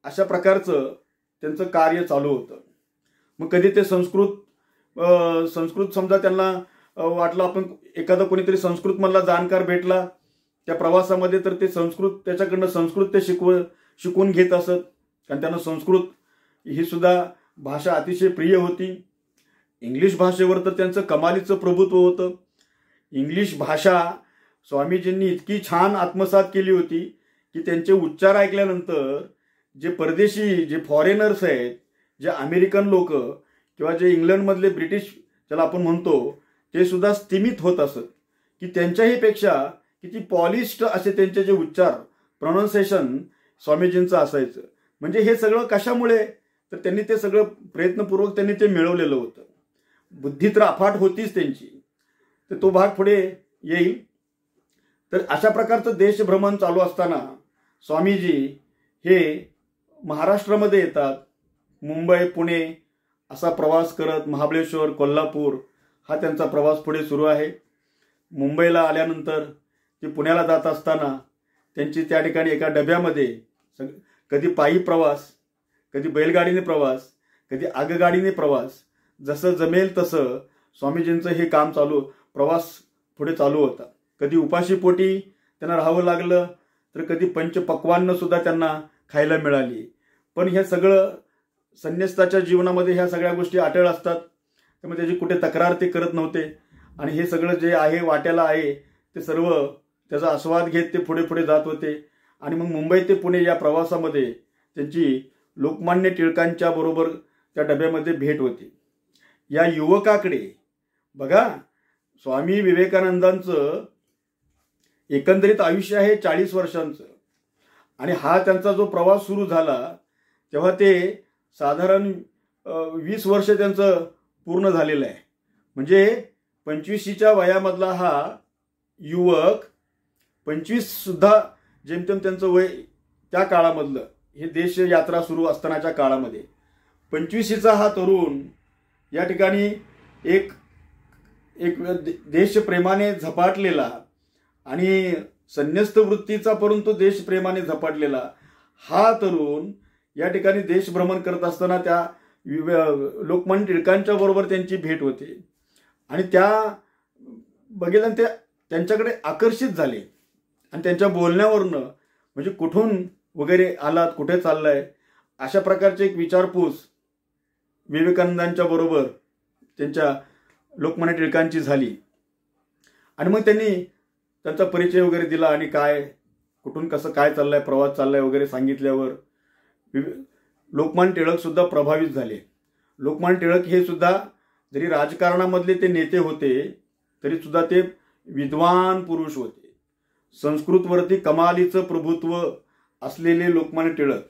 अशा प्रकारचं त्यांचं कार्य चालू होतं. मग कधी ते संस्कृत समजा त्यांना वाटलं, आपण एखादा कोणीतरी संस्कृतमधला जाणकार भेटला त्या प्रवासामध्ये, तर ते त्याच्याकडनं संस्कृत ते शिकवून घेत असत, कारण त्यांना संस्कृत ही सुद्धा भाषा अतिशय प्रिय होती. इंग्लिश भाषेवर तर त्यांचं कमालीचं प्रभुत्व होतं. इंग्लिश भाषा स्वामीजींनी इतकी छान आत्मसात केली होती की त्यांचे उच्चार ऐकल्यानंतर जे परदेशी, जे फॉरेनर्स आहेत, जे अमेरिकन लोक किंवा जे इंग्लंडमधले ब्रिटिश ज्याला आपण म्हणतो, ते सुद्धा स्तिमित होत असत की त्यांच्याही पेक्षा किती पॉलिश्ड असे त्यांचे जे उच्चार, प्रोनाऊन्सिएशन स्वामीजींचं असायचं. म्हणजे हे सगळं कशामुळे, तर त्यांनी ते सगळं प्रयत्नपूर्वक त्यांनी ते मिळवलेलं होतं. बुद्धी तर अफाट होतीच त्यांची, तर तो भाग पुढे येईल. तर अशा प्रकारचं देशभ्रमण चालू असताना स्वामीजी हे महाराष्ट्रामध्ये येतात. मुंबई, पुणे असा प्रवास करत महाबळेश्वर, कोल्हापूर हा त्यांचा प्रवास पुढे सुरू आहे. मुंबईला आल्यानंतर ते पुण्याला जात असताना त्यांची त्या ठिकाणी एका डब्यामध्ये कधी पायी प्रवास, कधी बैलगाडीने प्रवास, कधी आगगाडीने प्रवास, जसं जमेल तसं स्वामीजींचं हे काम प्रवास पुढे चालू होता. कधी उपाशीपोटी त्यांना राहावं लागलं, तर कधी पंचपक्वान्न सुद्धा त्यांना खायला मिळाली. पण हे सगळं संन्यस्ताच्या जीवनामध्ये ह्या सगळ्या गोष्टी अटळ असतात, त्यामुळे त्याची कुठे तक्रार ते करत नव्हते. आणि हे सगळं जे आहे वाट्याला आहे ते सर्व त्याचा आस्वाद घेत ते पुढे पुढे जात होते. आणि मग मुंबई ते पुणे या प्रवासामध्ये त्यांची लोकमान्य टिळकांच्या बरोबर त्या डब्यामध्ये भेट होती. या युवकाकडे बघा, स्वामी विवेकानंदांचं एकंदरीत आयुष्य आहे 40 वर्षांचं, आणि हा त्यांचा जो प्रवास सुरू झाला तेव्हा ते साधारण 20 वर्ष त्यांचं पूर्ण झालेलं आहे. म्हणजे 25च्या वयामधला हा युवक, 25 सुद्धा जेमतेम त्यांचं वय त्या काळामधलं, हे देश यात्रा सुरू असतानाच्या काळामध्ये 25चा हा तरुण या ठिकाणी एक देशप्रेमाने झपाटलेला आणि संन्यस्त वृत्तीचा परंतु देशप्रेमाने झपाटलेला हा तरुण या ठिकाणी देशभ्रमण करत असताना त्या लोकमान्य टिळकांच्या बरोबर त्यांची भेट होते. आणि त्या बघितल्यानं ते त्यांच्याकडे आकर्षित झाले आणि त्यांच्या बोलण्यावरनं, म्हणजे कुठून वगैरे आलात, कुठे चाललाय, अशा प्रकारची एक विचारपूस विवेकानंदांच्या बरोबर त्यांच्या लोकमान्य टिळकांची झाली. आणि मग त्यांनी त्यांचा परिचय वगैरे दिला आणि काय, कुठून कसं काय चाललंय, प्रवास चाललाय वगैरे सांगितल्यावर लोकमान्य टिळक सुद्धा प्रभावित झाले. लोकमान्य टिळक हे सुद्धा जरी राजकारणामधले ते नेते होते तरी सुद्धा ते विद्वान पुरुष होते. संस्कृतवरती कमालीचं प्रभुत्व असलेले लोकमान्य टिळक,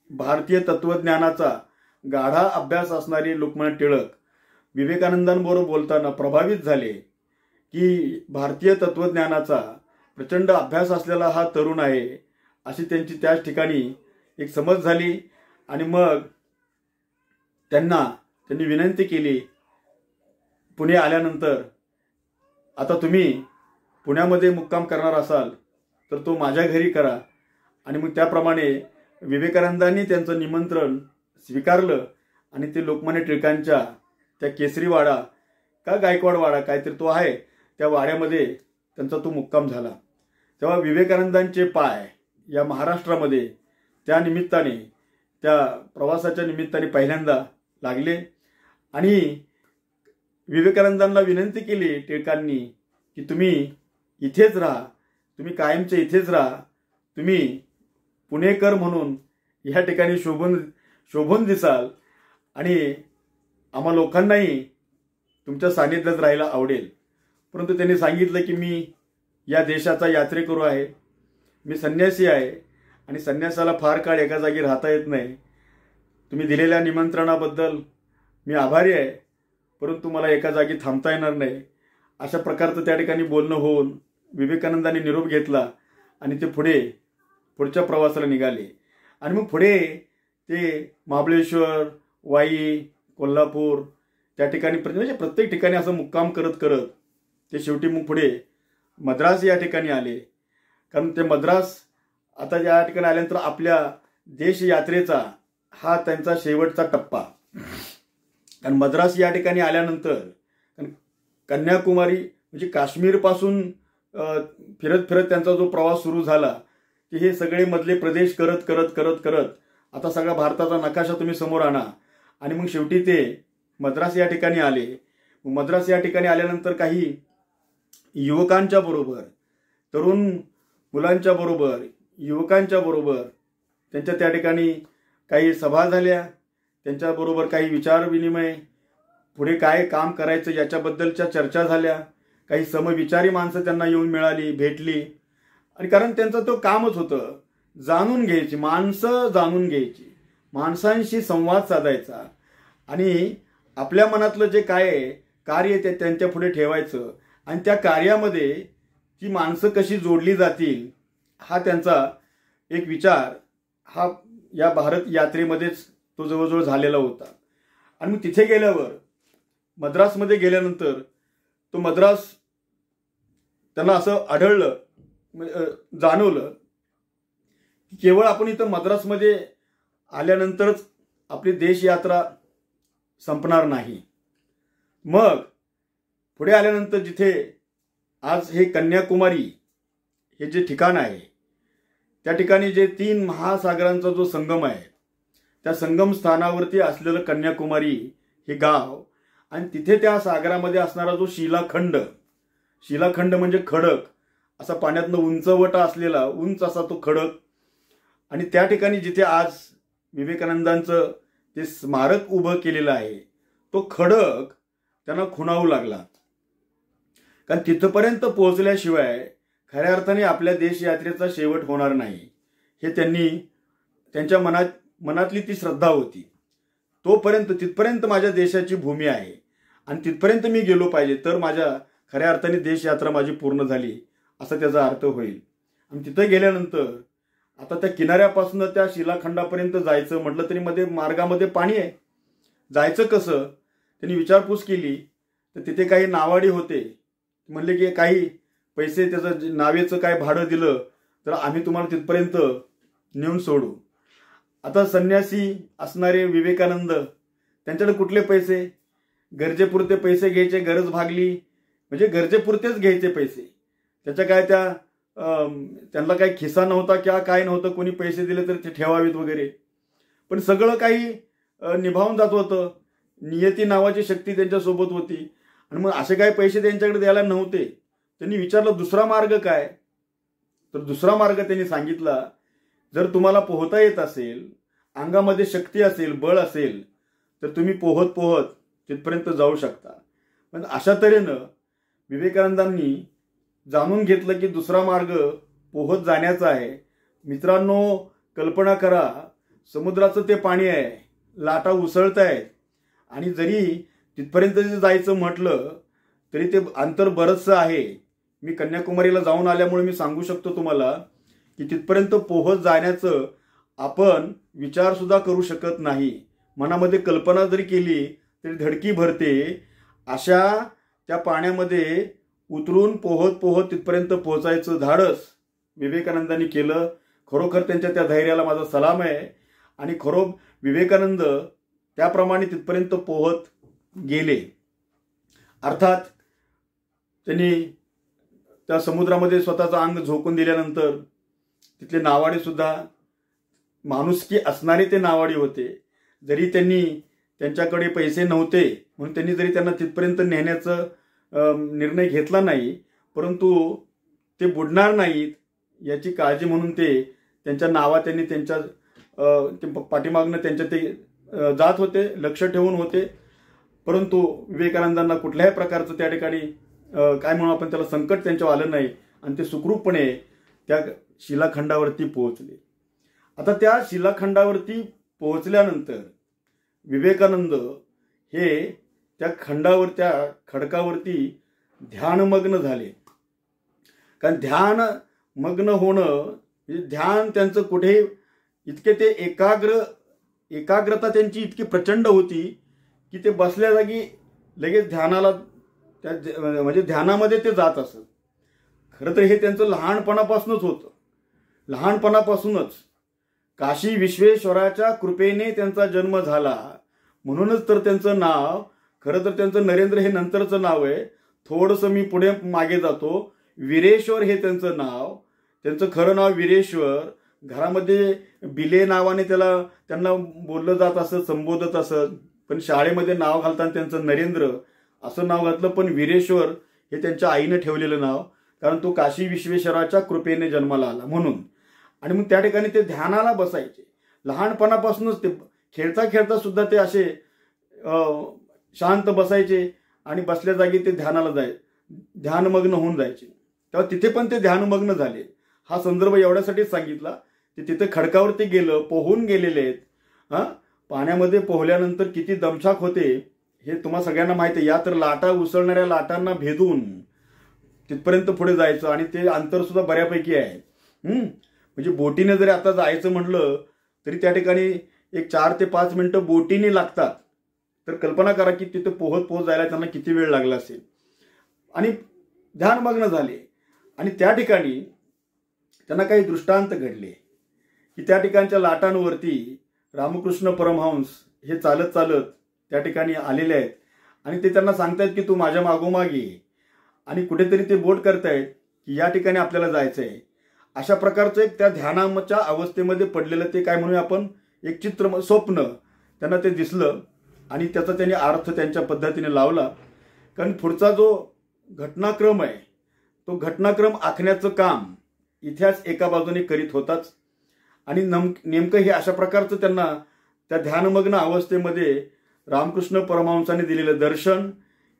भारतीय तत्वज्ञानाचा गाढा अभ्यास असणारे लोकमान्य टिळक विवेकानंदांबरोबर बोलताना प्रभावित झाले की भारतीय तत्वज्ञानाचा प्रचंड अभ्यास असलेला हा तरुण आहे, अशी त्यांची त्याच ठिकाणी एक समज झाली. आणि मग त्यांनी विनंती केली, पुणे आल्यानंतर आता तुम्ही पुण्यामध्ये मुक्काम करणार असाल तर तो माझ्या घरी करा. आणि मग त्याप्रमाणे विवेकानंदांनी त्यांचं निमंत्रण स्वीकारलं आणि ते लोकमान्य टिळकांच्या त्या केसरीवाडा का गायकवाडवाडा काहीतरी तो आहे त्या वाड्यामध्ये त्यांचा तो मुक्काम झाला. तेव्हा विवेकानंदांचे पाय या महाराष्ट्रामध्ये त्या निमित्ताने, त्या प्रवासाच्या निमित्ताने पहिल्यांदा लागले. आणि विवेकानंदांना विनंती केली टिळकांनी की तुम्ही इथेच राहा, तुम्ही कायमचे इथेच राहा, तुम्ही पुणेकर म्हणून ह्या ठिकाणी शोभून दिसाल आणि आम्हा लोकांनाही तुमच्या सानिध्यात राहायला आवडेल. परंतु त्यांनी सांगितलं की मी या देशाचा यात्रेकरू आहे, मी संन्यासी आहे आणि संन्यासाला फार काळ एका जागी राहता येत नाही. तुम्ही दिलेल्या निमंत्रणाबद्दल मी आभारी आहे, परंतु मला एका जागी थांबता येणार नाही. अशा प्रकारचं त्या ठिकाणी बोलणं होऊन विवेकानंदांनी निरोप घेतला आणि ते पुढच्या प्रवासाला निघाले. आणि मग पुढे ते महाबळेश्वर, वाई, कोल्हापूर त्या ठिकाणी म्हणजे प्रत्येक ठिकाणी असं मुक्काम करत करत ते शेवटी मग पुढे मद्रास या ठिकाणी आले. कारण ते मद्रास आता या ठिकाणी आल्यानंतर आपल्या देश यात्रेचा हा त्यांचा शेवटचा टप्पा. कारण मद्रास या ठिकाणी आल्यानंतर कन्याकुमारी म्हणजे काश्मीरपासून फिरत फिरत त्यांचा जो प्रवास सुरू झाला की हे सगळे मधले प्रदेश करत करत करत करत आता सगळा भारताचा नकाशा तुम्ही समोर आणा. आणि मग शेवटी ते मद्रास या ठिकाणी आले. मद्रास या ठिकाणी आल्यानंतर काही युवकांच्या बरोबर, तरुण मुलांच्या बरोबर, युवकांच्या बरोबर त्यांच्या त्या ठिकाणी काही सभा झाल्या, त्यांच्याबरोबर काही विचार विनिमय, पुढे काय काम करायचं याच्याबद्दलच्या चर्चा झाल्या. काही समविचारी माणसं त्यांना येऊन मिळाली, भेटली. आणि कारण त्यांचं तो कामच होतं जाणून घ्यायची, माणसं जाणून घ्यायची, माणसांशी संवाद साधायचा आणि आपल्या मनातलं जे काय कार्य ते त्यांच्या पुढे ठेवायचं आणि त्या कार्यामध्ये ती माणसं कशी जोडली जातील हा त्यांचा एक विचार हा या भारत यात्रेमध्येच तो जवळजवळ झालेला होता. आणि मग तिथे गेल्यावर मद्रासमध्ये गेल्यानंतर तो मद्रास त्यांना असं आढळलं, जाणवलं की केवळ आपण इथं मद्रासमध्ये आल्यानंतरच आपली देश यात्रा संपणार नाही. मग पुढे आल्यानंतर जिथे आज हे कन्याकुमारी हे जे ठिकाण आहे त्या ठिकाणी जे 3 महासागरांचा जो संगम आहे त्या संगम स्थानावरती असलेलं कन्याकुमारी हे गाव आणि तिथे त्या सागरामध्ये असणारा जो शिलाखंड म्हणजे खडक असा पाण्यातनं उंचवटा असलेला उंच असा तो खडक. आणि त्या ठिकाणी जिथे आज विवेकानंदांचं ते स्मारक उभं केलेलं आहे तो खडक त्यांना खुणावू लागला. कारण तिथपर्यंत पोहोचल्याशिवाय खऱ्या अर्थाने आपल्या देश यात्रेचा शेवट होणार नाही हे त्यांच्या मनातली ती श्रद्धा होती. तिथपर्यंत माझ्या देशाची भूमी आहे आणि तिथपर्यंत मी गेलो पाहिजे तर माझ्या खऱ्या अर्थाने देश यात्रा माझी पूर्ण झाली असा त्याचा अर्थ होईल. आणि तिथं गेल्यानंतर आता त्या किनाऱ्यापासून त्या शिलाखंडापर्यंत जायचं म्हटलं तरी मध्ये मार्गामध्ये पाणी आहे, जायचं कसं त्यांनी विचारपूस केली तर तिथे काही नावाडी होते. म्हणले की काही पैसे त्याचं नावेचं काय भाडं दिलं तर आम्ही तुम्हाला तिथपर्यंत नेऊन सोडू. आता संन्यासी असणारे विवेकानंद त्यांच्याकडे कुठले पैसे, गरजेपुरते पैसे घ्यायचे, गरज भागली म्हणजे गरजेपुरतेच घ्यायचे पैसे. त्याच्या काय त्यांना काही खिसा नव्हता किंवा काय नव्हतं, कोणी पैसे दिले तर ते ठेवावेत वगैरे. पण सगळं काही निभावून जात होतं. नियती नावाची शक्ती त्यांच्यासोबत होती आणि मग असे काही पैसे त्यांच्याकडे द्यायला नव्हते. त्यांनी विचारलं दुसरा मार्ग काय, तर दुसरा मार्ग त्यांनी सांगितला, जर तुम्हाला पोहता येत असेल, अंगामध्ये शक्ती असेल, बळ असेल तर तुम्ही पोहत पोहत तिथपर्यंत जाऊ शकता. पण अशा तऱ्हेनं विवेकानंदांनी जाणून घेतलं की दुसरा मार्ग पोहत जाण्याचा आहे. मित्रांनो, कल्पना करा, समुद्राचं ते पाणी आहे, लाटा उसळत आहेत आणि जरी तिथपर्यंत जायचं म्हटलं तरी ते अंतर बरंचसं आहे. मी कन्याकुमारीला जाऊन आल्यामुळे मी सांगू शकतो तुम्हाला की तिथपर्यंत पोहोच जाण्याचं आपण विचारसुद्धा करू शकत नाही. मनामध्ये कल्पना जरी केली तरी धडकी भरते. अशा त्या पाण्यामध्ये उतरून पोहत तिथपर्यंत पोहोचायचं धाडस विवेकानंदांनी केलं. खरोखर त्यांच्या त्या धैर्याला माझा सलाम आहे. आणि विवेकानंद त्याप्रमाणे तिथपर्यंत पोहत गेले. अर्थात त्यांनी त्या समुद्रामध्ये स्वतःचं अंग झोकून दिल्यानंतर तिथले नावाडी सुद्धा माणुसकी असणारे ते नावाडी होते. जरी त्यांच्याकडे पैसे नव्हते म्हणून त्यांनी जरी त्यांना तिथपर्यंत नेण्याचा निर्णय घेतला नाही, परंतु ते बुडणार नाहीत याची काळजी म्हणून त्यांच्या नावा त्यांनी त्यांच्या पाठीमागनं त्यांच्या ते जात होते, लक्ष ठेवून होते. परंतु विवेकानंदांना कुठल्याही प्रकारचं त्या ठिकाणी काय म्हणून आपण त्याला संकट त्यांच्यावर आलं नाही आणि ते सुखरूपपणे त्या शिलाखंडावरती पोहोचले. आता त्या शिलाखंडावरती पोहोचल्यानंतर विवेकानंद हे त्या खडकावरती ध्यानमग्न झाले. कारण ध्यानमग्न होणं म्हणजे ध्यान त्यांचं कुठे इतके ते एकाग्रता त्यांची इतकी प्रचंड होती की ते बसल्या जागी लगेच ध्यानाला म्हणजे ध्यानामध्ये ते जात असत. खरं तर हे त्यांचं लहानपणापासूनच होतं. लहानपणापासूनच काशी विश्वेश्वराच्या कृपेने त्यांचा जन्म झाला म्हणूनच तर त्यांचं नाव, खरं तर त्यांचं नरेंद्र हे नंतरचं नाव आहे. थोडंसं मी पुढे मागे जातो. वीरेश्वर हे त्यांचं नाव. त्यांचं खरं नाव वीरेश्वर. घरामध्ये बिले नावाने त्यांना बोललं जात असत, संबोधत असत. पण शाळेमध्ये नाव घालताना त्यांचं नरेंद्र असं नाव घातलं. पण वीरेश्वर हे त्यांच्या आईनं ठेवलेलं नाव, कारण तो काशी विश्वेश्वराच्या कृपेने जन्माला आला म्हणून. आणि मग त्या ठिकाणी ते ध्यानाला बसायचे. लहानपणापासूनच ते खेळता खेळता सुद्धा ते असे शांत बसायचे आणि बसल्या जागी ते ध्यानमग्न होऊन जायचे. तेव्हा तिथे पण ते ध्यानमग्न झाले. हा संदर्भ एवढ्यासाठीच सांगितला. ते तिथे खडकावरती पोहून गेलेले आहेत. पाण्यामध्ये पोहल्यानंतर किती दमछाक होते हे तुम्हा सगळ्यांना माहिती आहे. या तर लाटा उसळणाऱ्या लाटांना भेदून तिथपर्यंत पुढे जायचं आणि ते अंतर सुद्धा बऱ्यापैकी आहे. म्हणजे बोटीने जरी आता जायचं म्हटलं तरी त्या ठिकाणी एक 4 ते 5 मिनिटं बोटीने लागतात. तर कल्पना करा की तिथे पोहत जायला त्यांना किती वेळ लागला असेल. आणि ध्यानमग्न झाले. आणि त्या ठिकाणी त्यांना काही दृष्टांत घडले की त्या ठिकाणच्या लाटांवरती रामकृष्ण परमहंस हे चालत त्या ठिकाणी आलेले आहेत. आणि ते त्यांना सांगतायत की तू माझ्या मागोमाग ये. आणि कुठेतरी ते बोट करतायत की या ठिकाणी आपल्याला जायचं आहे. अशा प्रकारचं एक त्या ध्यानाच्या अवस्थेमध्ये पडलेलं ते काय म्हणूया आपण एक स्वप्न त्यांना ते दिसलं. आणि त्याचा त्यांनी अर्थ त्यांच्या पद्धतीने लावला. कारण पुढचा जो घटनाक्रम आहे तो घटनाक्रम आखण्याचं काम इतिहास एका बाजूने करीत होताच. आणि नेमकं हे अशा प्रकारचं त्यांना त्या ध्यानमग्न अवस्थेमध्ये रामकृष्ण परमहंसाने दिलेलं दर्शन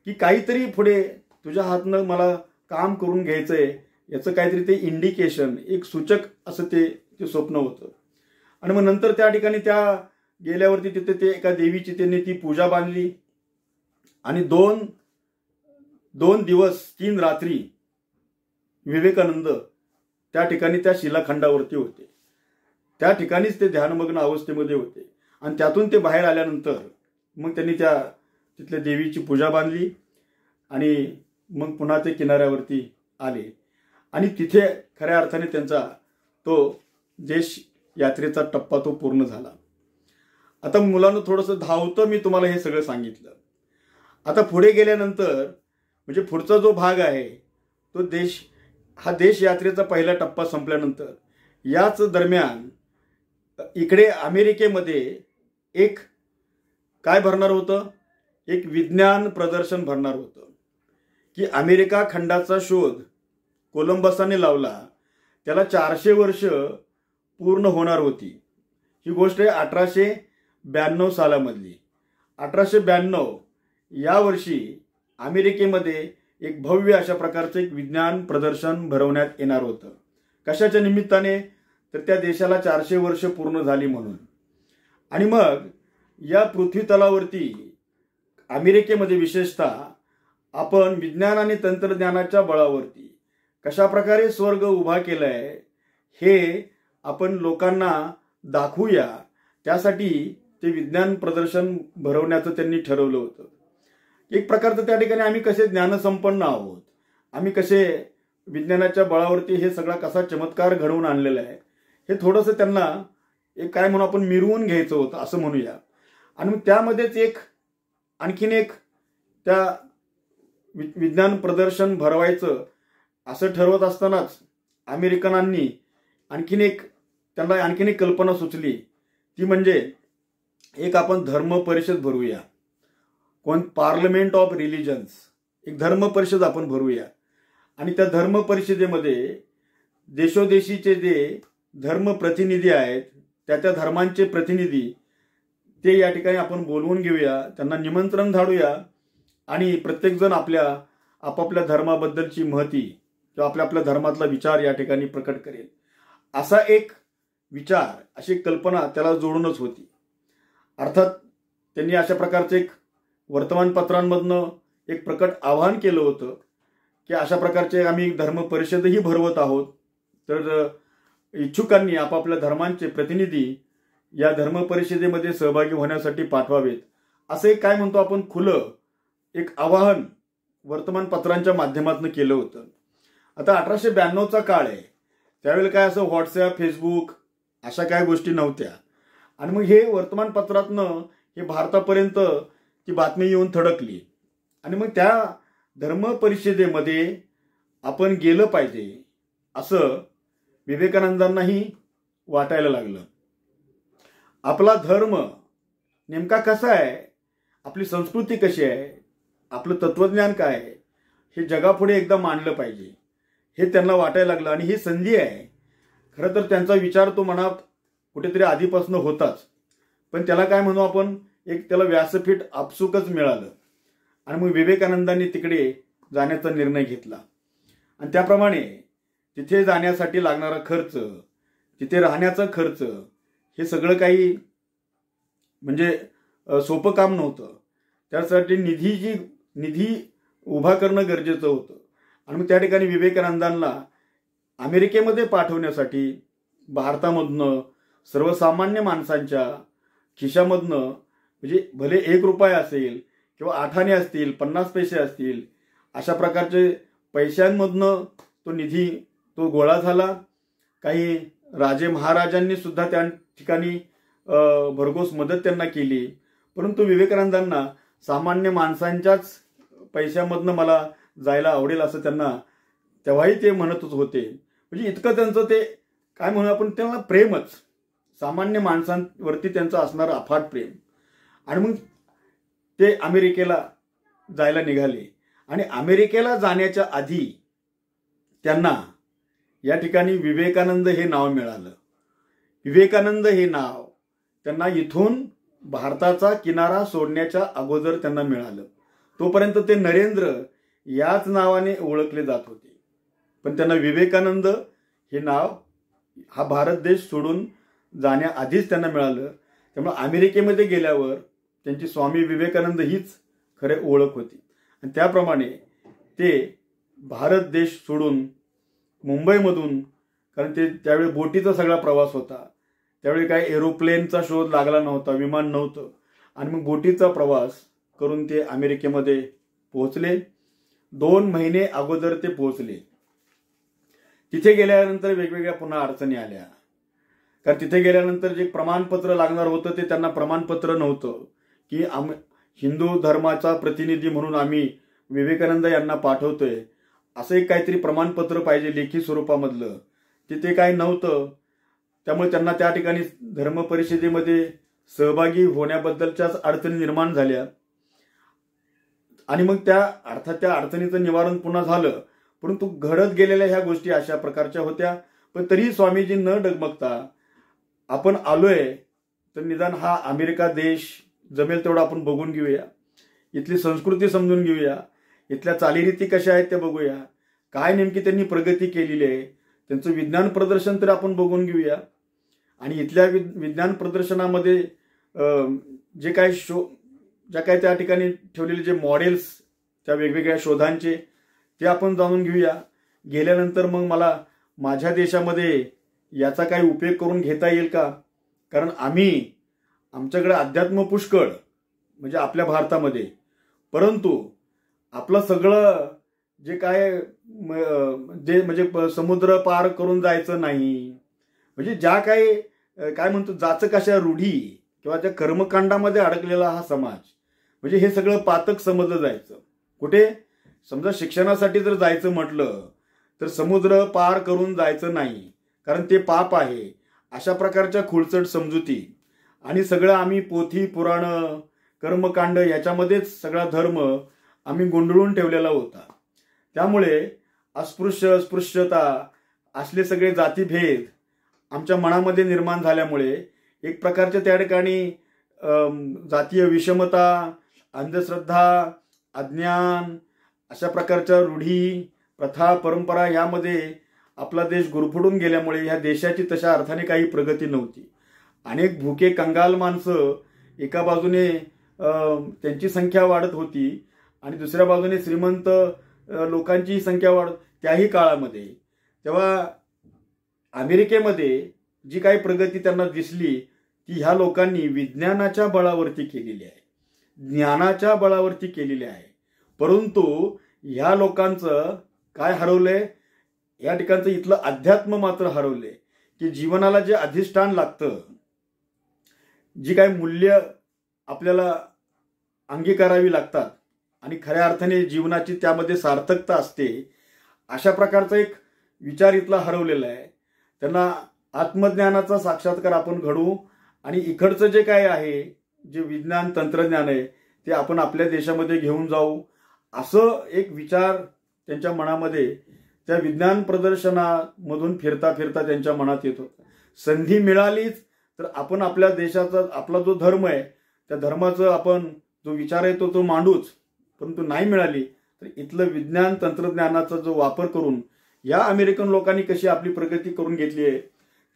की काहीतरी पुढे तुझ्या हातनं मला काम करून घ्यायचंय याचं काहीतरी ते इंडिकेशन, एक सूचक असं ते स्वप्न होतं. आणि मग नंतर त्या ठिकाणी त्या गेल्यावरती तिथे ते एका देवीची त्यांनी ती पूजा बांधली. आणि 2 दिवस 3 रात्री विवेकानंद त्या ठिकाणी त्या शिलाखंडावरती होते. त्या ठिकाणीच ते ध्यानमग्न अवस्थेमध्ये होते. आणि त्यातून ते बाहेर आल्यानंतर मग त्यांनी तिथल्या देवीची पूजा बांधली आणि मग पुन्हा ते किनाऱ्यावरती आले. आणि तिथे खऱ्या अर्थाने त्यांचा तो देश यात्रेचा टप्पा तो पूर्ण झाला. आता मुलांना थोडंसं धावतं मी तुम्हाला हे सगळं सांगितलं. आता पुढे गेल्यानंतर म्हणजे पुढचा जो भाग आहे तो हा देश यात्रेचा पहिला टप्पा संपल्यानंतर याच दरम्यान इकडे अमेरिकेमध्ये एक काय भरणार होतं, एक विज्ञान प्रदर्शन भरणार होतं की अमेरिका खंडाचा शोध कोलंबसाने लावला. त्याला 400 वर्ष पूर्ण होणार होती. ही गोष्ट आहे 1892 सालामधली. 1892 या वर्षी अमेरिकेमध्ये एक भव्य अशा प्रकारचं एक विज्ञान प्रदर्शन भरवण्यात येणार होतं. कशाच्या निमित्ताने, तर त्या देशाला 400 वर्ष पूर्ण झाली म्हणून. आणि मग या पृथ्वी तलावरती अमेरिकेमध्ये विशेषतः आपण विज्ञान आणि तंत्रज्ञानाच्या बळावरती कशा प्रकारे स्वर्ग उभा केलाय हे आपण लोकांना दाखवूया, त्यासाठी ते विज्ञान प्रदर्शन भरवण्याचं त्यांनी ठरवलं होतं. एक प्रकारचं त्या ठिकाणी आम्ही कसे ज्ञानसंपन्न आहोत, आम्ही कसे विज्ञानाच्या बळावरती हे सगळा कसा चमत्कार घडवून आणलेला आहे, हे थोडंसं त्यांना एक काय म्हणून आपण मिरवून घ्यायचं होतं असं म्हणूया. आणि मग त्यामध्येच आणखीन एक त्या विज्ञान प्रदर्शन भरवायचं असं ठरवत असतानाच अमेरिकनांनी आणखीन एक कल्पना सुचली. ती म्हणजे एक आपण धर्म परिषद भरूया, पार्लमेंट ऑफ रिलिजन्स, एक धर्म परिषद आपण भरूया. आणि त्या धर्म परिषदेमध्ये देशोदेशीचे जे धर्म प्रतिनिधी आहेत, त्या धर्मांचे प्रतिनिधी ते या ठिकाणी आपण बोलवून घेऊया, त्यांना निमंत्रण धाडूया आणि प्रत्येकजण आपापल्या धर्माबद्दलची महती किंवा आपल्या धर्मातला विचार या ठिकाणी प्रकट करेल. असा एक विचार, अशी कल्पना त्याला जोडूनच होती. अर्थात त्यांनी अशा प्रकारचं एक वर्तमानपत्रांमधनं एक प्रकट आवाहन केलं होतं की अशा प्रकारचे आम्ही धर्म परिषदही भरवत आहोत, तर इच्छुकांनी आपापल्या धर्मांचे प्रतिनिधी या धर्म परिषदेमध्ये सहभागी होण्यासाठी पाठवावेत, असं एक काय म्हणतो आपण खुलं एक आवाहन वर्तमानपत्रांच्या माध्यमातून केलं होतं. आता 1892चा काळ आहे, त्यावेळेला काय असं व्हॉट्सॲप, फेसबुक अशा काय गोष्टी नव्हत्या. आणि मग हे वर्तमानपत्रातनं हे भारतापर्यंत ती बातमी येऊन थडकली. आणि मग त्या धर्म परिषदेमध्ये आपण गेलं पाहिजे असं विवेकानंदांनाही वाटायला लागलं. आपला धर्म नेमका कसा आहे, आपली संस्कृती कशी आहे, आपलं तत्वज्ञान काय आहे, हे जगापुढे एकदा मांडलं पाहिजे हे त्यांना वाटायला लागलं. आणि ही संधी आहे. खरं तर त्यांचा विचार तो मनात कुठेतरी आधीपासून होताच, पण त्याला काय म्हणू आपण, त्याला व्यासपीठ आपसुकच मिळालं. आणि मग विवेकानंदांनी तिकडे जाण्याचा निर्णय घेतला. आणि त्याप्रमाणे तिथे जाण्यासाठी लागणारा खर्च, तिथे राहण्याचा खर्च, हे सगळं काही म्हणजे सोपं काम नव्हतं. त्यासाठी निधी उभा करणं गरजेचं होतं. आणि मग त्या ठिकाणी विवेकानंदांना अमेरिकेमध्ये पाठवण्यासाठी भारतामधनं सर्वसामान्य माणसांच्या खिशामधनं, म्हणजे भले 1 रुपया असेल किंवा 8 आणे असतील, 50 पैसे असतील, अशा प्रकारचे पैशांमधनं तो निधी तो गोळा झाला. काही राजे महाराजांनी सुद्धा त्या ठिकाणी भरघोस मदत त्यांना केली. परंतु विवेकानंदांना सामान्य माणसांच्याच पैशामधनं मला जायला आवडेल असं त्यांना तेव्हाही ते म्हणतच होते. म्हणजे इतकं त्यांचं ते काय म्हणू आपण, त्यांना प्रेमच, सामान्य माणसांवरती त्यांचं असणारं अफाट प्रेम. आणि मग ते अमेरिकेला जायला निघाले. आणि अमेरिकेला जाण्याच्या आधी त्यांना या ठिकाणी विवेकानंद हे नाव मिळालं. विवेकानंद हे नाव त्यांना इथून भारताचा किनारा सोडण्याच्या अगोदर त्यांना मिळालं. तोपर्यंत ते नरेंद्र याच नावाने ओळखले जात होते. पण त्यांना विवेकानंद हे नाव हा भारत देश सोडून जाण्याआधीच त्यांना मिळालं. त्यामुळे अमेरिकेमध्ये गेल्यावर त्यांची स्वामी विवेकानंद हीच खरे ओळख होती. आणि त्याप्रमाणे ते भारत देश सोडून मुंबईमधून, कारण ते त्यावेळी बोटीचा सगळा प्रवास होता, त्यावेळी काय एरोप्लेनचा शोध लागला नव्हता, विमान नव्हतं. आणि मग बोटीचा प्रवास करून ते अमेरिकेमध्ये पोहोचले. 2 महिने अगोदर ते पोहोचले. तिथे गेल्यानंतर वेगवेगळ्या पुन्हा अडचणी आल्या. कारण तिथे गेल्यानंतर जे प्रमाणपत्र लागणार होतं ते त्यांना प्रमाणपत्र नव्हतं की हिंदू धर्माचा प्रतिनिधी म्हणून आम्ही विवेकानंद यांना पाठवतोय, असं एक काहीतरी प्रमाणपत्र पाहिजे लेखी स्वरूपामधलं, तिथे काही नव्हतं. त्यामुळे त्यांना त्या ठिकाणी धर्म परिषदेमध्ये सहभागी होण्याबद्दलच्याच अडचणी निर्माण झाल्या. आणि मग त्या अडचणीचं निवारण पुन्हा झालं. परंतु घडत गेलेल्या ह्या गोष्टी अशा प्रकारच्या होत्या. पण तरी स्वामीजी न डगमगता आपण आलोय तर निदान हा अमेरिका देश जमेल तेवढा आपण बघून घेऊया, इथली संस्कृती समजून घेऊया, इथल्या चालीरीती कशा आहेत ते बघूया, काय नेमकी त्यांनी प्रगती केलेली आहे, त्यांचं विज्ञान प्रदर्शन तर आपण बघून घेऊया. आणि इथल्या विज्ञान प्रदर्शनामध्ये ज्या काय त्या ठिकाणी ठेवलेले जे मॉडेल्स त्या वेगवेगळ्या शोधांचे, ते आपण जाणून घेऊया. गेल्यानंतर मग मला माझ्या देशामध्ये याचा काही उपयोग करून घेता येईल का? कारण आमच्याकडे अध्यात्म पुष्कळ म्हणजे आपल्या भारतामध्ये, परंतु आपलं सगळं जे काय जे म्हणजे समुद्र पार करून जायचं नाही, म्हणजे ज्या काही काय म्हणतो जाचं कशा रूढी किंवा त्या कर्मकांडामध्ये अडकलेला हा समाज, म्हणजे हे सगळं पातक समजलं जायचं. कुठे समजा शिक्षणासाठी जर जायचं म्हटलं तर समुद्र पार करून जायचं नाही, कारण ते पाप आहे. अशा प्रकारच्या खुळचट समजुती आणि सगळं आम्ही पोथी पुराणं कर्मकांड याच्यामध्येच सगळा धर्म आम्ही गुंडळून ठेवलेला होता. त्यामुळे अस्पृश्यता असले सगळे जातीभेद आमच्या मनामध्ये निर्माण झाल्यामुळे एक प्रकारच्या त्या ठिकाणी जातीय विषमता, अंधश्रद्धा, अज्ञान अशा प्रकारच्या रूढी, प्रथा, परंपरा यामध्ये आपला देश गुरफटून गेल्यामुळे ह्या देशाची तशा अर्थाने काही प्रगती नव्हती. अनेक भुके कंगाल माणसं एका बाजूने त्यांची संख्या वाढत होती आणि दुसऱ्या बाजूने श्रीमंत लोकांची संख्या वाढत. त्याही काळामध्ये तेव्हा अमेरिकेमध्ये जी काही प्रगती त्यांना दिसली ती ह्या लोकांनी विज्ञानाच्या बळावरती केलेली आहे, ज्ञानाच्या बळावरती केलेली आहे. परंतु ह्या लोकांचं काय हरवलंय, या ठिकाणचं इथलं अध्यात्म मात्र हरवले, की जीवनाला जे अधिष्ठान लागतं, जी काही मूल्य आपल्याला अंगीकारावी लागतात आणि खऱ्या अर्थाने जीवनाची त्यामध्ये सार्थकता असते, अशा प्रकारचा एक विचार इथला हरवलेला आहे. त्यांना आत्मज्ञानाचा साक्षात्कार आपण घडवू आणि इकडचं जे काय आहे, जे विज्ञान तंत्रज्ञान आहे ते आपण आपल्या देशामध्ये घेऊन जाऊ, असं एक विचार त्यांच्या मनामध्ये त्या विज्ञान प्रदर्शनामधून फिरता फिरता त्यांच्या मनात येत होता. संधी मिळालीच तर आपण आपल्या देशाचा आपला जो धर्म आहे त्या धर्माचं आपण जो विचार आहे तो मांडूच, परंतु नाही मिळाली तर इथलं विज्ञान तंत्रज्ञानाचा जो वापर करून या अमेरिकन लोकांनी कशी आपली प्रगती करून घेतली आहे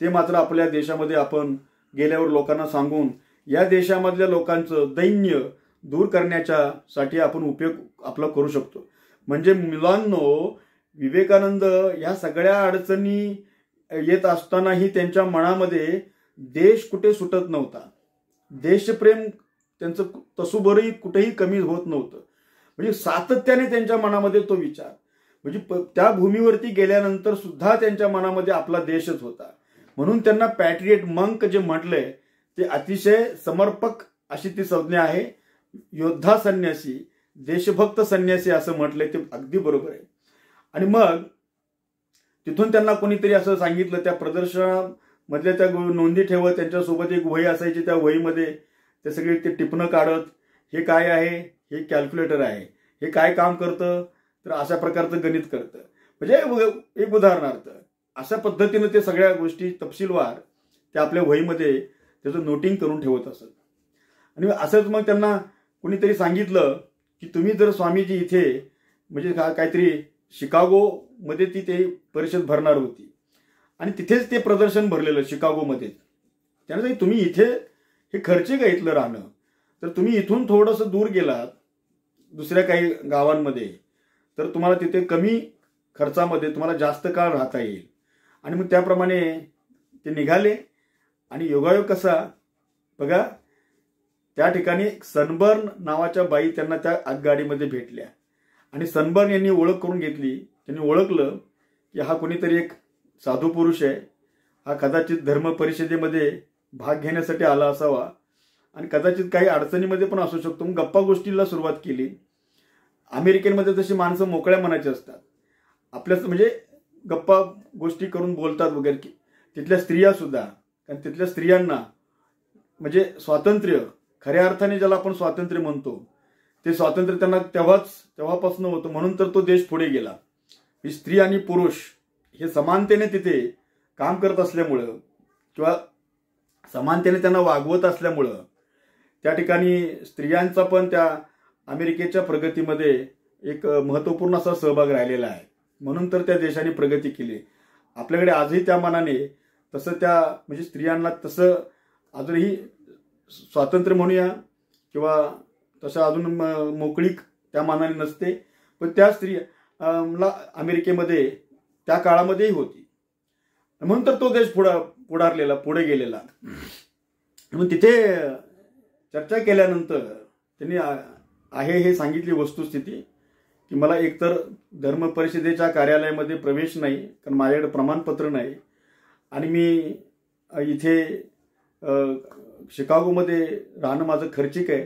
ते मात्र आपल्या देशामध्ये आपण गेल्यावर लोकांना सांगून या देशामधल्या लोकांचं दैन्य दूर करण्यासाठी आपण उपयोग आपला करू शकतो. म्हणजे मुलांनो, विवेकानंद या सगळ्या अडचणी येत असतानाही त्यांच्या मनामध्ये देश कुठे सुटत नव्हता, देशप्रेम त्यांचं तसूभरही कुठेही कमी होत नव्हतं. म्हणजे सातत्याने त्यांच्या मनामध्ये तो विचार, म्हणजे त्या भूमीवरती गेल्यानंतर सुद्धा त्यांच्या मनामध्ये आपला देशच होता. म्हणून त्यांना पॅट्रियट मंक जे म्हटलंय ते अतिशय समर्पक अशी ती संज्ञा आहे. योद्धा संन्यासी, देशभक्त संन्यासी असं म्हटलंय ते अगदी बरोबर आहे. आणि मग तिथून त्यांना कोणीतरी असं सांगितलं, त्या प्रदर्शनामधल्या त्या नोंदी ठेवत त्यांच्यासोबत एक वही असायची, त्या वहीमध्ये ते सगळे ते टिपणं काढत, हे काय आहे, हे कॅल्क्युलेटर आहे, हे काय काम करतं, तर अशा प्रकारचं गणित करतं. म्हणजे एक उदाहरणार्थ अशा पद्धतीनं ते सगळ्या गोष्टी तपशीलवार ते आपल्या वहीमध्ये त्याचं नोटिंग करून ठेवत असत. आणि असंच मग त्यांना कुणीतरी सांगितलं की तुम्ही जर स्वामीजी इथे म्हणजे काहीतरी शिकागोमध्ये ती ते परिषद भरणार होती आणि तिथेच ते प्रदर्शन भरलेलं शिकागोमध्येच. त्यानं सांगितलं तुम्ही इथे हे खर्चे का इथलं राहणं, तर तुम्ही इथून थोडंसं दूर गेलात दुसऱ्या काही गावांमध्ये तर तुम्हाला तिथे कमी खर्चामध्ये तुम्हाला जास्त काळ राहता येईल. आणि मग त्याप्रमाणे ते निघाले. आणि योगायोग कसा बघा, त्या ठिकाणी सनबर्न नावाच्या बाई त्यांना त्या आगगाडीमध्ये भेटल्या आणि सनबर्न यांनी ओळख करून घेतली. त्यांनी ओळखलं की हा कोणीतरी एक साधू पुरुष आहे, हा कदाचित धर्म परिषदेमध्ये भाग घेण्यासाठी आला असावा आणि कदाचित काही अडचणीमध्ये पण असू शकतो. मग गप्पा गोष्टीला सुरुवात केली. अमेरिकेमध्ये तशी माणसं मोकळ्या मनाची असतात, आपल्या म्हणजे गप्पा गोष्टी करून बोलतात वगैरे. की तिथल्या स्त्रिया सुद्धा, कारण तिथल्या स्त्रियांना म्हणजे स्वातंत्र्य खऱ्या अर्थाने ज्याला आपण स्वातंत्र्य म्हणतो ते स्वातंत्र्य त्यांना तेव्हापासून होतं. म्हणून तर तो देश पुढे गेला. स्त्री आणि पुरुष हे समानतेने तिथे काम करत असल्यामुळं किंवा समानतेने त्यांना वागवत असल्यामुळं त्या ठिकाणी स्त्रियांचा पण त्या अमेरिकेच्या प्रगतीमध्ये एक महत्त्वपूर्ण असा सहभाग राहिलेला आहे. म्हणून तर त्या देशाने प्रगती केली. आपल्याकडे आजही त्या मानाने तसं त्या म्हणजे स्त्रियांना तसं अजूनही स्वातंत्र्य म्हणूया किंवा तसं अजून मोकळीक त्या मानाने नसते, पण त्या स्त्री अमेरिकेमध्ये त्या काळामध्येही होती. म्हणून तर तो देश पुढे गेलेला. मग तिथे चर्चा केल्यानंतर त्यांनी आहे हे सांगितली वस्तुस्थिती की मला एकतर धर्म परिषदेच्या कार्यालयामध्ये प्रवेश नाही, कारण माझ्याकडे प्रमाणपत्र नाही, आणि मी इथे शिकागोमध्ये राहणं माझं खर्चिक आहे,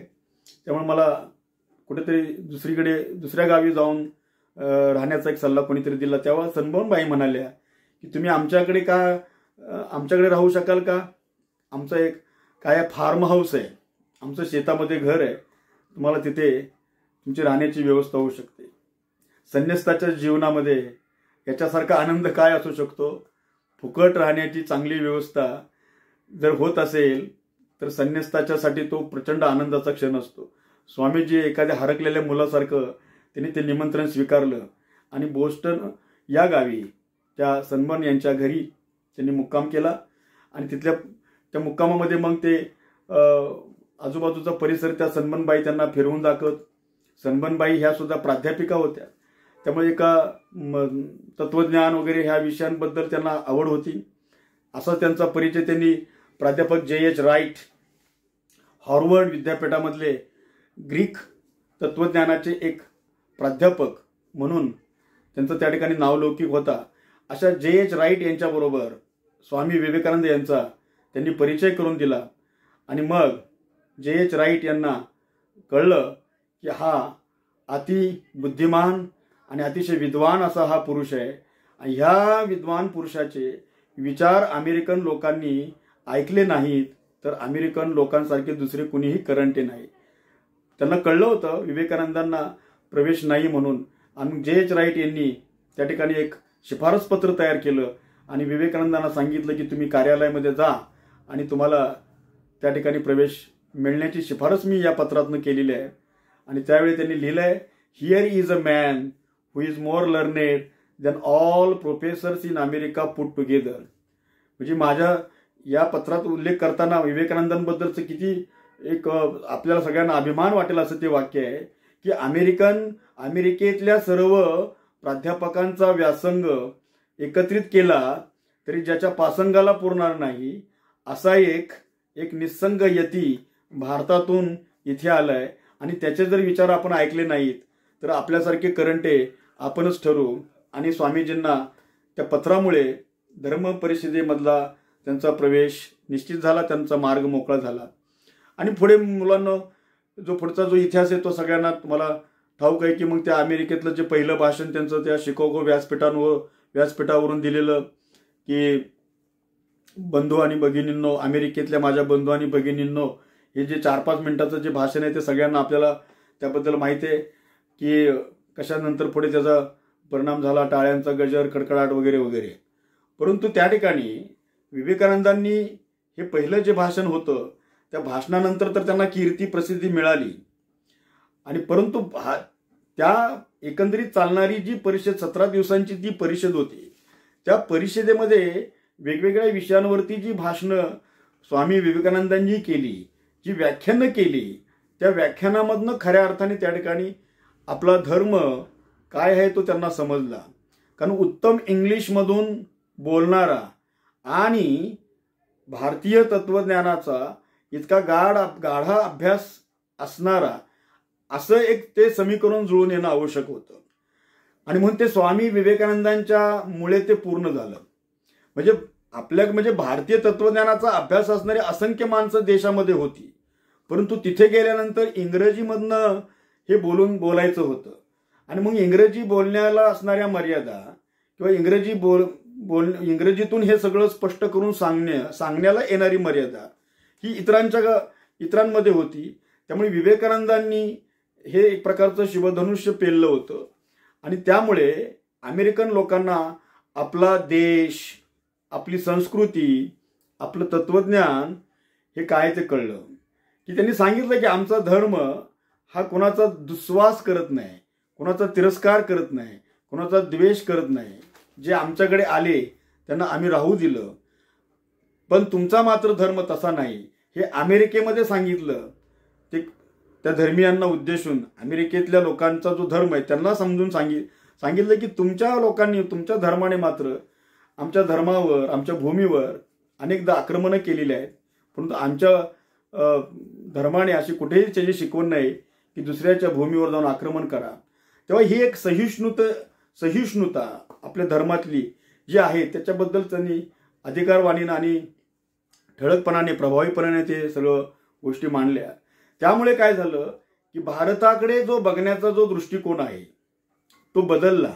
त्यामुळे मला कुठेतरी दुसऱ्या गावी जाऊन राहण्याचा एक सल्ला कोणीतरी दिला. तेव्हा सनबर्नबाई म्हणाल्या की तुम्ही आमच्याकडे राहू शकाल का? आमचं एक काय फार्म हाऊस आहे, आमचं शेतामध्ये घर आहे, तुम्हाला तिथे तुमची राहण्याची व्यवस्था होऊ शकते. संन्यस्ताच्या जीवनामध्ये याच्यासारखा आनंद काय असू शकतो? फुकट राहण्याची चांगली व्यवस्था जर होत असेल तर संन्यस्ताच्यासाठी तो प्रचंड आनंदाचा क्षण असतो. स्वामीजी एखाद्या हरकलेल्या मुलासारखं त्यांनी ते निमंत्रण स्वीकारलं आणि बोस्टन या गावी त्या सनबर्न यांच्या घरी त्यांनी मुक्काम केला. आणि त्या मुक्कामामध्ये मग ते आजूबाजूचा परिसर त्या सनबर्नबाई त्यांना फिरवून दाखवत. सनबर्नबाई ह्या सुद्धा प्राध्यापिका होत्या, त्यामुळे एका तत्वज्ञान वगैरे ह्या विषयांबद्दल त्यांना आवड होती. असा त्यांचा परिचय त्यांनी प्राध्यापक J.H. राईट, हार्वर्ड विद्यापीठामधले ग्रीक तत्वज्ञानाचे एक प्राध्यापक म्हणून त्यांचं त्या ठिकाणी नावलौकिक होता. अशा J.H. राईट यांच्याबरोबर स्वामी विवेकानंद यांचा त्यांनी परिचय करून दिला. आणि मग J.H. राईट यांना कळलं की हा अति बुद्धिमान आणि अतिशय विद्वान असा हा पुरुष आहे, आणि ह्या विद्वान पुरुषाचे विचार अमेरिकन लोकांनी ऐकले नाहीत तर अमेरिकन लोकांसारखे दुसरे कुणीही करंटे नाही. त्यांना कळलं होतं विवेकानंदांना प्रवेश नाही म्हणून, आणि J.H. राईट यांनी त्या ठिकाणी एक शिफारस पत्र तयार केलं आणि विवेकानंदांना सांगितलं की तुम्ही कार्यालयामध्ये जा आणि तुम्हाला त्या ठिकाणी प्रवेश मिळण्याची शिफारस मी या पत्रातनं केलेली आहे. आणि त्यावेळी त्यांनी लिहिलंय, here is a man who is more learned than all professors in America put together. म्हणजे माझ्या या पत्रात उल्लेख करताना विवेकानंदांबद्दलचं किती एक आपल्याला सगळ्यांना अभिमान वाटेल असं ते वाक्य आहे की अमेरिकेतल्या सर्व प्राध्यापकांचा व्यासंग एकत्रित केला तरी ज्याच्या पासंगाला पुरणार नाही असा एक निस्संग यती भारतातून इथे आलाय, आणि त्याचे जर विचार आपण ऐकले नाहीत तर आपल्यासारखे करंटे आपणच ठरू. आणि स्वामीजींना त्या पत्रामुळे धर्म परिषदेमधला त्यांचा प्रवेश निश्चित झाला, त्यांचा मार्ग मोकळा झाला. आणि पुढे मुलांना पुढचा जो इतिहास आहे तो सगळ्यांना तुम्हाला ठाऊक आहे की मग त्या अमेरिकेतलं जे पहिलं भाषण त्यांचं त्या शिकागो व्यासपीठावरून दिलेलं की बंधू आणि भगिनींनो, अमेरिकेतल्या माझ्या बंधू आणि भगिनींनो, हे जे 4-5 मिनिटाचं जे भाषण आहे ते सगळ्यांना आपल्याला त्याबद्दल माहिती आहे की कशानंतर पुढे त्याचा परिणाम झाला, टाळ्यांचा गजर, कडकडाट वगैरे वगैरे. परंतु त्या ठिकाणी विवेकानंदांनी हे पहिलं जे भाषण होतं त्या भाषणानंतर तर त्यांना कीर्ती प्रसिद्धी मिळाली, आणि परंतु त्या एकंदरीत चालणारी जी परिषद 17 दिवसांची ती परिषद होती, त्या परिषदेमध्ये वेगवेगळ्या विषयांवरती जी भाषणं स्वामी विवेकानंदांनी केली, जी व्याख्यानं केली, त्या व्याख्यानामधनं खऱ्या अर्थाने त्या ठिकाणी आपला धर्म काय आहे तो त्यांना समजला. कारण उत्तम इंग्लिशमधून बोलणारा आणि भारतीय तत्वज्ञानाचा इतका गाढा अभ्यास असणारा असं एक ते समीकरण जुळून येणं आवश्यक होतं. आणि म्हणून ते स्वामी विवेकानंदांच्या मुळे ते पूर्ण झालं. म्हणजे भारतीय तत्वज्ञानाचा अभ्यास असणारी असंख्य माणसं देशामध्ये होती, परंतु तिथे गेल्यानंतर इंग्रजीमधनं हे बोलायचं होतं. आणि मग इंग्रजी बोलण्याला असणाऱ्या मर्यादा किंवा इंग्रजीतून हे सगळं स्पष्ट करून सांगण्याला येणारी मर्यादा ही इतरांमध्ये होती. त्यामुळे विवेकानंदांनी हे एक प्रकारचं शिवधनुष्य पेललं होतं, आणि त्यामुळे अमेरिकन लोकांना आपला देश, आपली संस्कृती, आपलं तत्वज्ञान हे काय ते कळलं. की त्यांनी सांगितलं की आमचा धर्म हा कोणाचा दुस्वास करत नाही, कोणाचा तिरस्कार करत नाही, कोणाचा द्वेष करत नाही. जे आमच्याकडे आले त्यांना आम्ही राहू दिलं, पण तुमचा मात्र धर्म तसा नाही हे अमेरिकेमध्ये सांगितलं. त्या धर्मीयांना उद्देशून अमेरिकेतल्या लोकांचा जो धर्म आहे त्यांना समजून सांगितलं की तुमच्या लोकांनी तुमच्या धर्माने मात्र आमच्या धर्मावर आमच्या भूमीवर अनेकदा आक्रमणं केलेली आहेत, परंतु आमच्या धर्माने अशी कुठेही त्याची शिकवण नाही की दुसऱ्याच्या भूमीवर जाऊन आक्रमण करा. तेव्हा ही एक सहिष्णुता आपल्या धर्मातली जी आहे त्याच्याबद्दल त्यांनी अधिकारवाणीनं आणि ठळकपणाने प्रभावीपणाने ते सगळं गोष्टी मांडल्या. त्यामुळे काय झालं की भारताकडे जो बघण्याचा जो दृष्टिकोन आहे तो बदलला.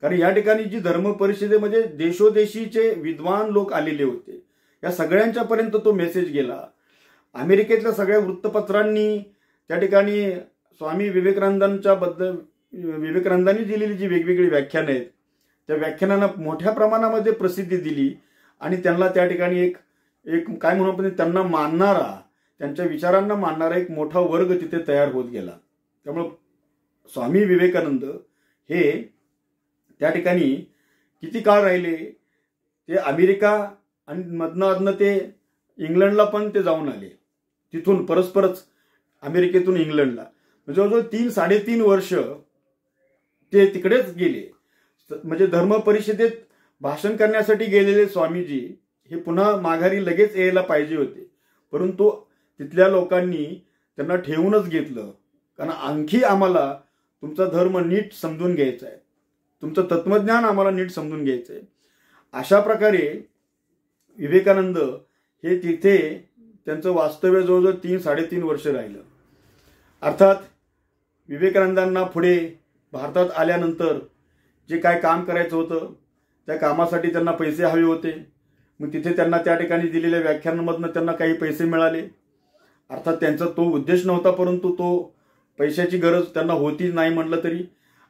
कारण या ठिकाणी जी धर्म परिषदेमध्ये देशोदेशीचे विद्वान लोक आलेले होते, या सगळ्यांच्यापर्यंत तो मेसेज गेला. अमेरिकेतल्या सगळ्या वृत्तपत्रांनी त्या ठिकाणी स्वामी विवेकानंदांनी दिलेली जी वेगवेगळी व्याख्यानं आहेत त्या व्याख्यानांना मोठ्या प्रमाणामध्ये प्रसिद्धी दिली आणि त्यांना त्या ठिकाणी एक काय म्हणू आपण त्यांना मानणारा, त्यांच्या विचारांना मानणारा एक मोठा वर्ग तिथे तयार होत गेला. त्यामुळं स्वामी विवेकानंद हे त्या ठिकाणी किती काळ राहिले, ते अमेरिका आणि मधनं ते इंग्लंडला पण ते जाऊन आले, तिथून परस्परच अमेरिकेतून इंग्लंडला जवळजवळ 3-3.5 वर्ष ते तिकडेच गेले. म्हणजे धर्म परिषदेत भाषण करण्यासाठी गेलेले स्वामीजी हे पुन्हा माघारी लगेच यायला पाहिजे होते, परंतु तिथल्या लोकांनी त्यांना ठेवूनच घेतलं. कारण आणखी आम्हाला तुमचा धर्म नीट समजून घ्यायचा आहे, तुमचं तत्वज्ञान आम्हाला नीट समजून घ्यायचं आहे. अशा प्रकारे विवेकानंद हे तिथे त्यांचं वास्तव्य जवळजवळ 3-3.5 वर्ष राहिलं. अर्थात विवेकानंदांना पुढे भारतात आल्यानंतर जे काय काम करायचं होतं त्या कामासाठी त्यांना पैसे हवे होते. मग तिथे त्यांना त्या ठिकाणी दिलेल्या व्याख्यानांमधनं त्यांना काही पैसे मिळाले. अर्थात त्यांचा तो उद्देश नव्हता, परंतु तो पैशाची गरज त्यांना होती नाही म्हटलं तरी.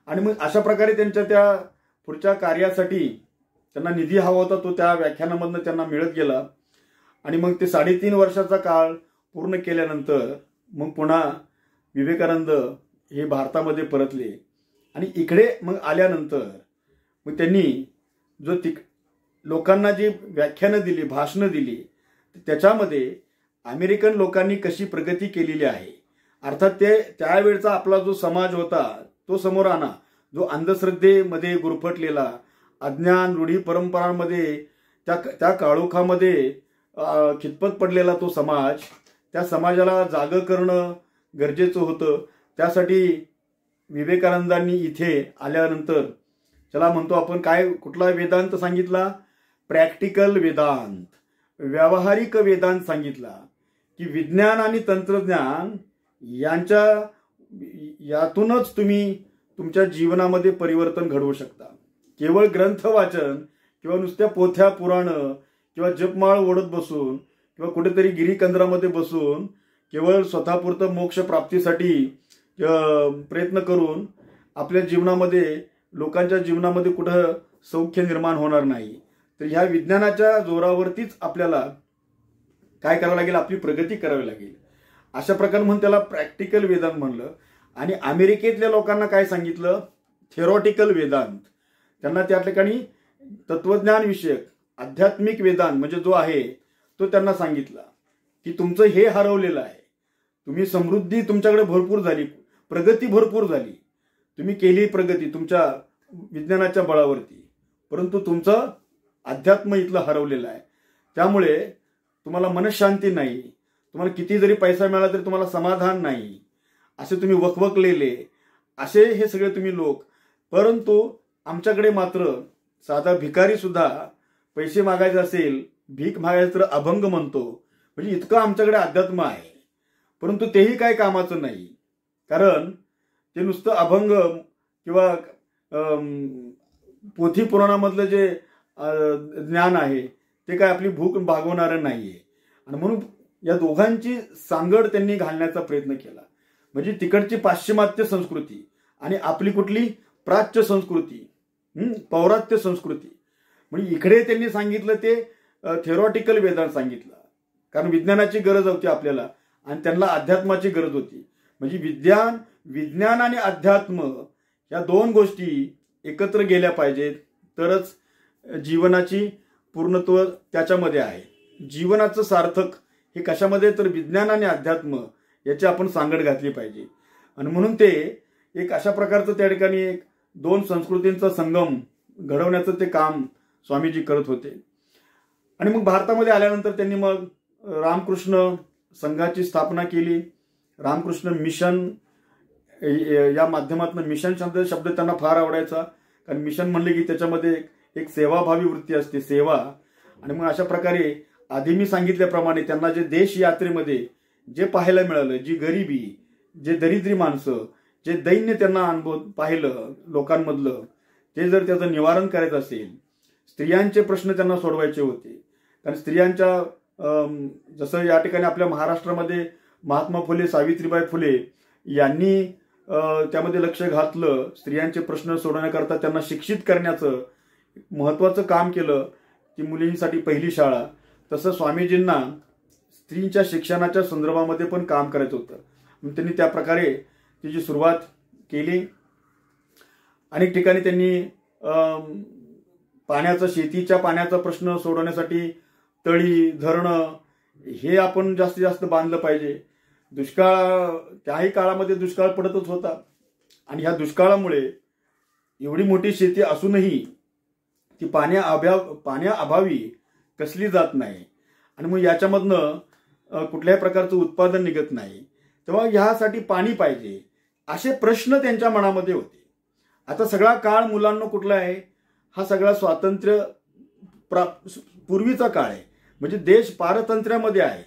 आणि मग अशा प्रकारे त्यांच्या त्या पुढच्या कार्यासाठी त्यांना निधी हवा होता, तो त्या व्याख्यानामधनं त्यांना मिळत गेला. आणि मग ते 3.5 वर्षाचा काळ पूर्ण केल्यानंतर मग पुन्हा विवेकानंद हे भारतामध्ये परतले. आणि इकडे मग आल्यानंतर मग त्यांनी जो लोकांना जी व्याख्यानं दिली, भाषणं दिली, त्याच्यामध्ये अमेरिकन लोकांनी कशी प्रगती केलेली आहे, अर्थात ते त्यावेळचा आपला जो समाज होता तो समोर आणा, जो अंधश्रद्धेमध्ये गुरफटलेला, अज्ञान रूढी परंपरांमध्ये त्या काळोखामध्ये खितपत पडलेला तो समाज, त्या समाजाला जागं करणं गरजेचं होतं. त्यासाठी विवेकानंदांनी इथे आल्यानंतर त्याला म्हणतो आपण कुठला वेदांत सांगितला, प्रॅक्टिकल वेदांत, व्यावहारिक वेदांत सांगितला की विज्ञान आणि तंत्रज्ञान यातूनच तुम्ही तुमच्या जीवनामध्ये परिवर्तन घडवू शकता. केवळ ग्रंथ वाचन किंवा नुसत्या पोथ्या पुराणं किंवा जपमाळ ओढत बसून किंवा कुठेतरी गिरीकंदरामध्ये बसून केवळ स्वतःपुरतं मोक्ष प्राप्तीसाठी प्रयत्न करून आपल्या जीवनामध्ये, लोकांच्या जीवनामध्ये कुठं सौख्य निर्माण होणार नाही. तर ह्या विज्ञानाच्या जोरावरतीच आपल्याला काय करावं लागेल, आपली प्रगती करावी लागेल. अशा प्रकारे म्हणून त्याला प्रॅक्टिकल वेदांत म्हणलं. आणि अमेरिकेतल्या लोकांना काय सांगितलं, थेरॉटिकल वेदांत. त्यांना त्या ठिकाणी तत्वज्ञान विषयक आध्यात्मिक वेदांत म्हणजे जो आहे तो त्यांना सांगितला की तुमचं हे हरवलेलं आहे, तुम्ही समृद्धी तुमच्याकडे भरपूर झाली, प्रगती भरपूर झाली, तुम्ही केली प्रगती तुमच्या विज्ञानाच्या बळावरती, परंतु तुमचं अध्यात्म इथलं हरवलेलं आहे. त्यामुळे तुम्हाला मनशांती नाही, तुम्हाला किती जरी पैसा मिळाला तरी तुम्हाला समाधान नाही, असे तुम्ही वकवकलेले असे हे सगळे तुम्ही लोक. परंतु आमच्याकडे मात्र साधा भिकारी सुद्धा पैसे मागायचे असेल, भीक मागायचं तर अभंग म्हणतो. म्हणजे इतकं आमच्याकडे अध्यात्म आहे, परंतु तेही काय कामाचं नाही. कारण ते नुसतं अभंग किंवा पोथी पुराणामधलं जे ज्ञान आहे ते काय आपली भूक भागवणारं नाहीये. आणि म्हणून या दोघांची सांगड त्यांनी घालण्याचा प्रयत्न केला. म्हणजे तिकडची पाश्चिमात्य संस्कृती आणि आपली कुठली प्राच्य संस्कृती, पौरात्य संस्कृती. म्हणजे इकडे त्यांनी सांगितलं ते थेरॉटिकल वेदांत सांगितलं, कारण विज्ञानाची गरज होती आपल्याला आणि त्यांना अध्यात्माची गरज होती. म्हणजे विज्ञान आणि अध्यात्म या दोन गोष्टी एकत्र गेल्या पाहिजेत, तरच जीवनाची पूर्णत्व त्याच्यामध्ये आहे. जीवनाचं सार्थक हे कशामध्ये, तर विज्ञान आणि अध्यात्म याची आपण सांगड घातली पाहिजे. आणि म्हणून ते एक अशा प्रकारचं त्या ठिकाणी एक दोन संस्कृतींचा संगम घडवण्याचं ते काम स्वामीजी करत होते. आणि मग भारतामध्ये आल्यानंतर त्यांनी मग रामकृष्ण संघाची स्थापना केली. रामकृष्ण मिशन या माध्यमातून, मिशन शब्द त्यांना फार आवडायचा, कारण मिशन म्हणले की त्याच्यामध्ये एक सेवाभावी वृत्ती असते, सेवा. आणि मग अशा प्रकारे आधी मी सांगितल्याप्रमाणे त्यांना जे देश यात्रेमध्ये जे पाहायला मिळालं, जी गरिबी, जे दरिद्री माणसं, जे दैन्य त्यांना अनुभव पाहिलं लोकांमधलं, ते जर त्याचं निवारण करायचं असेल, स्त्रियांचे प्रश्न त्यांना सोडवायचे होते. कारण स्त्रियांच्या जसं या ठिकाणी आपल्या महाराष्ट्रामध्ये महात्मा फुले, सावित्रीबाई फुले यांनी त्यामध्ये लक्ष घातलं, स्त्रियांचे प्रश्न सोडवण्याकरता त्यांना शिक्षित करण्याचं महत्वाचं काम केलं, ती मुलींसाठी पहिली शाळा. तसं स्वामीजींना स्त्रीच्या शिक्षणाच्या संदर्भामध्ये पण काम करायचं होतं. मग त्यांनी त्या प्रकारे तिची सुरुवात केली. अनेक ठिकाणी त्यांनी पाण्याचा, शेतीच्या पाण्याचा प्रश्न सोडवण्यासाठी तळी, धरणं हे आपण जास्तीत जास्त बांधलं पाहिजे. दुष्काळ, त्याही काळामध्ये दुष्काळ पडतच होता आणि ह्या दुष्काळामुळे एवढी मोठी शेती असूनही ती पाण्याअभावी कसली जात नाही आणि मग याच्यामधनं कुठल्याही प्रकारचं उत्पादन निघत नाही. तेव्हा ह्यासाठी पाणी पाहिजे, असे प्रश्न त्यांच्या मनामध्ये होते. आता सगळा काळ मुलांना कुठला आहे, हा सगळा स्वातंत्र्य पूर्वीचा काळ आहे, म्हणजे देश पारतंत्र्यामध्ये आहे.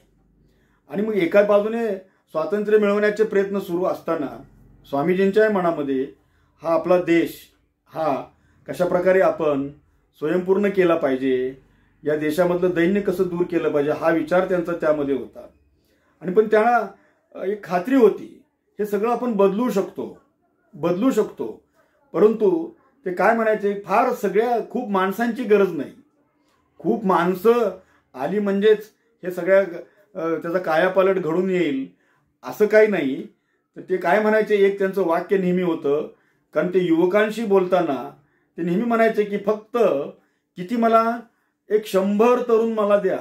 आणि मग एका बाजूने स्वातंत्र्य मिळवण्याचे प्रयत्न सुरू असताना स्वामीजींच्या मनामध्ये हा आपला देश हा कशा प्रकारे आपण स्वयंपूर्ण केला पाहिजे, या देशामधलं दैन्य कसं दूर केलं पाहिजे, हा विचार त्यांचा त्यामध्ये होता. आणि पण त्यांना एक खात्री होती, हे सगळं आपण बदलू शकतो. परंतु ते काय म्हणायचे, फार खूप माणसांची गरज नाही, खूप माणसं आली म्हणजेच हे सगळ्या त्याचा कायापालट घडून येईल असं काही नाही. तर ते काय म्हणायचे, एक त्यांचं वाक्य नेहमी होतं, कारण ते युवकांशी बोलताना ते नेहमी म्हणायचे की फक्त किती, मला एक 100 तरुण मला द्या,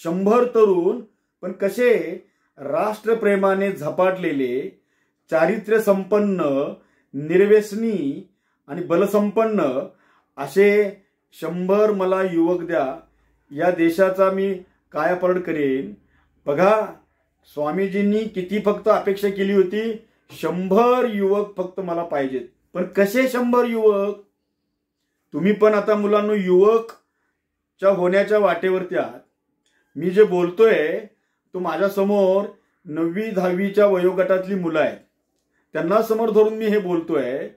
100 तरुण, पण कसे राष्ट्रप्रेमाने झपाटलेले, चारित्र्य संपन्न, निर्व्यसनी आणि बलसंपन्न असे 100 मला युवक द्या, या देशाचा मी कायापालट करेन. बघा, स्वामीजींनी किती फक्त अपेक्षा केली होती, 100 युवक फक्त मला पाहिजेत. पण कसे 100 युवक? तुम्ही पण आता मुलांनो युवकच्या होण्याच्या वाटेवरती आहात. मी जे बोलतोय तो माझ्या समोर 9वी 10वीच्या वयोगटातली मुलं आहेत, त्यांना समोर धरून मी हे बोलतोय.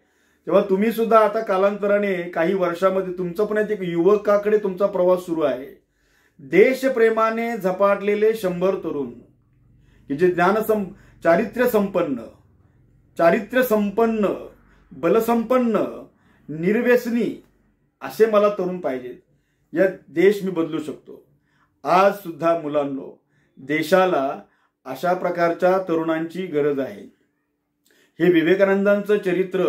तेव्हा तुम्ही सुद्धा आता कालांतराने काही वर्षामध्ये तुमचं पण एक युवकाकडे तुमचा प्रवास सुरू आहे. देशप्रेमाने झपाटलेले 100 तरुण की जे चारित्र्य संपन्न, बलसंपन्न, निर्व्यसनी असे मला तरुण पाहिजेत. या देश मी बदलू शकतो. आज सुद्धा मुलांनो देशाला अशा प्रकारच्या तरुणांची गरज आहे. हे विवेकानंदांचं चरित्र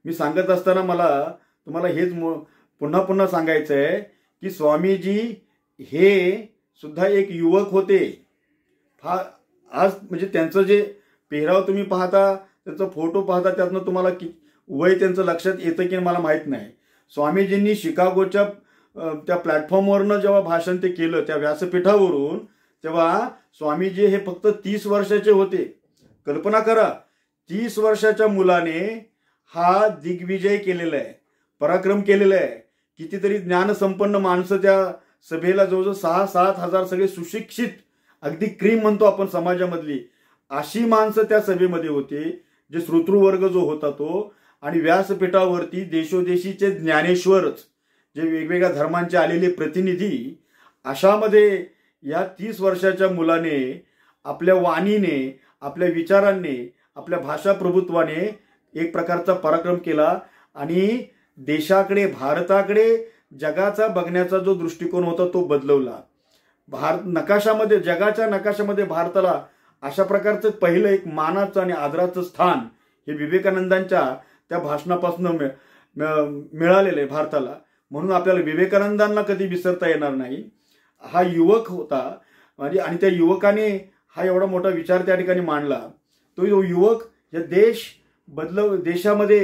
मी सांगत असताना मला तुम्हाला हेच पुन्हा पुन्हा सांगायचं आहे की स्वामीजी हे सुद्धा एक युवक होते. आज म्हणजे त्यांचं जे पेहराव तुम्ही पाहता, त्यांचा फोटो पाहता, त्यातनं तुम्हाला वय त्यांचं लक्षात येतं की मला माहित नाही. स्वामीजींनी शिकागोच्या त्या प्लॅटफॉर्मवरनं जेव्हा भाषण ते केलं, त्या व्यासपीठावरून, तेव्हा स्वामीजी हे फक्त 30 वर्षाचे होते. कल्पना करा, 30 वर्षाच्या मुलाने हा दिग्विजय केलेला आहे, पराक्रम केलेला आहे. कितीतरी ज्ञानसंपन्न माणसं त्या सभेला, जवळजवळ 6-7 हजार सगळे सुशिक्षित, अगदी क्रीम म्हणतो आपण समाजामधली, अशी माणसं त्या सभेमध्ये होते, जे श्रोतृवर्ग जो होता तो. आणि व्यासपीठावरती देशोदेशीचे ज्ञानेश्वरच, जे वेगवेगळ्या धर्मांचे आलेले प्रतिनिधी, अशामध्ये या 30 वर्षाच्या मुलाने आपल्या वाणीने, आपल्या विचारांनी, आपल्या भाषा प्रभुत्वाने एक प्रकारचा पराक्रम केला आणि देशाकडे, भारताकडे, जगाचा बघण्याचा जो दृष्टिकोन होता तो बदलवला. जगाच्या नकाशामध्ये भारताला अशा प्रकारचं पहिलं एक मानाचं आणि आदराचं स्थान हे विवेकानंदांच्या त्या भाषणापासून मिळालेलं आहे भारताला. म्हणून आपल्याला विवेकानंदांना कधी विसरता येणार नाही. हा युवक होता आणि त्या युवकाने हा एवढा मोठा विचार त्या ठिकाणी मांडला. तो युवक या देशामध्ये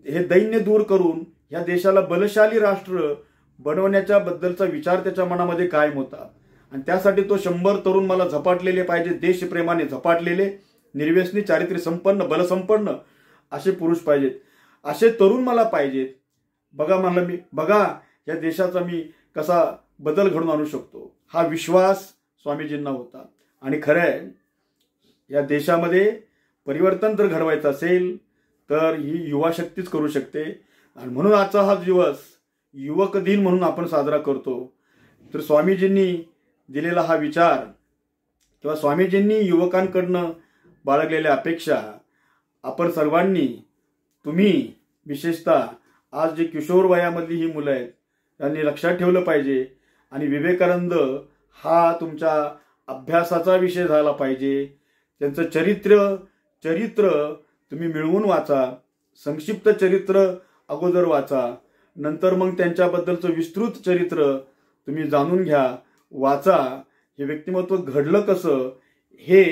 हे दैन्य दूर करून या देशाला बलशाली राष्ट्र बनवण्याच्या बद्दलचा विचार त्याच्या मनामध्ये कायम होता. आणि त्यासाठी तो 100 तरुण मला झपाटलेले पाहिजे, देशप्रेमाने झपाटलेले, निर्व्यसनी, चारित्र्य संपन्न, बलसंपन्न असे पुरुष पाहिजेत, असे तरुण मला पाहिजेत. बघा या देशाचा मी कसा बदल घडून आणू शकतो. हा विश्वास स्वामीजींना होता. आणि खरं आहे, या देशामध्ये परिवर्तन जर घडवायचं असेल तर ही युवा शक्तीच करू शकते. आणि म्हणून आजचा हा दिवस युवक दिन म्हणून आपण साजरा करतो. तर स्वामीजींनी दिलेला हा विचार किंवा स्वामीजींनी युवकांकडनं बाळगलेल्या अपेक्षा आपण सर्वांनी, तुम्ही विशेषतः आज जे किशोर वयामधली ही मुलं आहेत त्यांनी लक्षात ठेवलं पाहिजे. आणि विवेकानंद हा तुमच्या अभ्यासाचा विषय झाला पाहिजे. त्यांचं चरित्र तुम्ही मिळवून वाचा. संक्षिप्त चरित्र अगोदर वाचा, नंतर मग त्यांच्याबद्दलचं विस्तृत चरित्र तुम्ही जाणून घ्या, वाचा. हे व्यक्तिमत्व घडलं कसं हे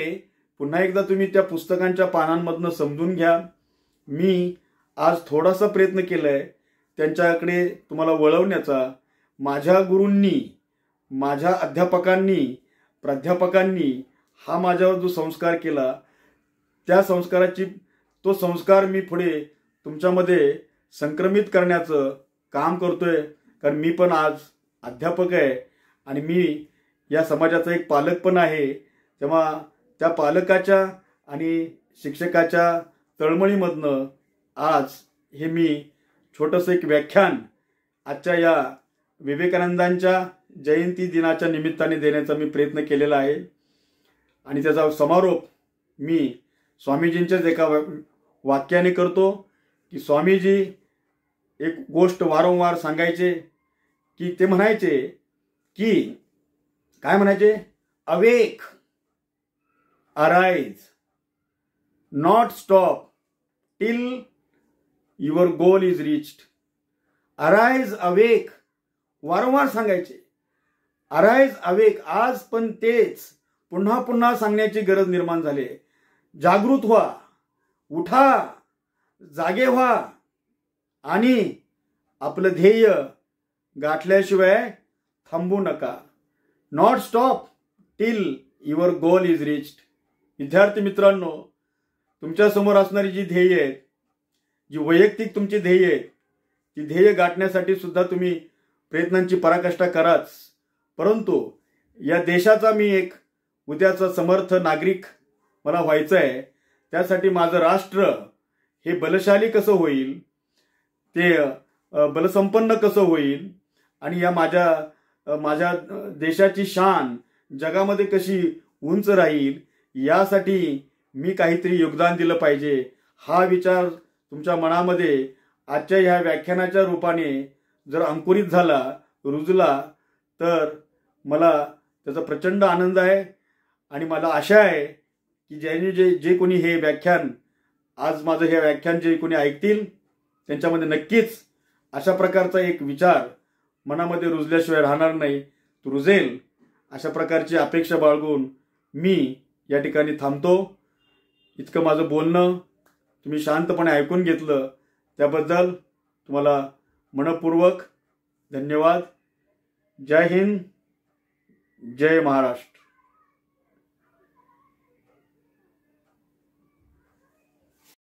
पुन्हा एकदा तुम्ही त्या पुस्तकांच्या पानांमधनं समजून घ्या. मी आज थोडासा प्रयत्न केलाय त्यांच्याकडे तुम्हाला वळवण्याचा. माझ्या गुरूंनी, माझ्या अध्यापकांनी, प्राध्यापकांनी हा माझ्यावर जो संस्कार केला, त्या तो संस्कार मी पुढे तुमच्यामध्ये संक्रमित करण्याचं काम करतोय. कारण मी पण आज अध्यापक आहे आणि मी या समाजाचा एक पालक पण आहे. तेव्हा त्या पालकाच्या आणि शिक्षकाच्या तळमळीमधनं आज हे मी छोटंसं एक व्याख्यान आजच्या या विवेकानंदांच्या जयंती दिनाच्या निमित्ताने देण्याचा मी प्रयत्न केलेला आहे. आणि त्याचा समारोप मी स्वामीजींच्याच एका वाक्याने करतो की स्वामीजी एक गोष्ट वारंवार सांगायचे की ते म्हणायचे की काय म्हणायचे, awake, arise, not stop till your goal is reached. Arise, awake, वारंवार सांगायचे. Arise, awake. आज पण तेच पुन्हा पुन्हा सांगण्याची गरज निर्माण झाली. जागृत व्हा, उठा, जागे व्हा आणि आपलं ध्येय गाठल्याशिवाय थांबू नका. Not stop till your goal is reached. विद्यार्थी मित्रांनो, तुमच्या समोर असणारी जी ध्येय आहेत, जी वैयक्तिक तुमची ध्येय आहेत, ती ध्येय गाठण्यासाठी सुद्धा तुम्ही प्रयत्नांची पराकाष्ठा कराच. परंतु या देशाचा मी एक उद्याचा समर्थ नागरिक मला व्हायचं आहे. त्यासाठी माझं राष्ट्र हे बलशाली कसं होईल, ते बलसंपन्न कसं होईल आणि या माझ्या देशाची शान जगामध्ये कशी उंच राहील, यासाठी मी काहीतरी योगदान दिलं पाहिजे. हा विचार तुमच्या मनामध्ये आजच्या ह्या व्याख्यानाच्या रूपाने जर अंकुरित झाला, रुजला, तर मला त्याचा प्रचंड आनंद आहे. आणि मला आशा आहे की जे कोणी हे व्याख्यान, आज माझं हे व्याख्यान जे कोणी ऐकतील त्यांच्यामध्ये नक्कीच अशा प्रकारचा एक विचार मनामध्ये रुजल्याशिवाय राहणार नाही, तो रुजेल. अशा प्रकारची अपेक्षा बाळगून मी या ठिकाणी थांबतो. इतकं माझं बोलणं तुम्ही शांतपणे ऐकून घेतलं त्याबद्दल तुम्हाला मनपूर्वक धन्यवाद. जय हिंद, जय महाराष्ट्र.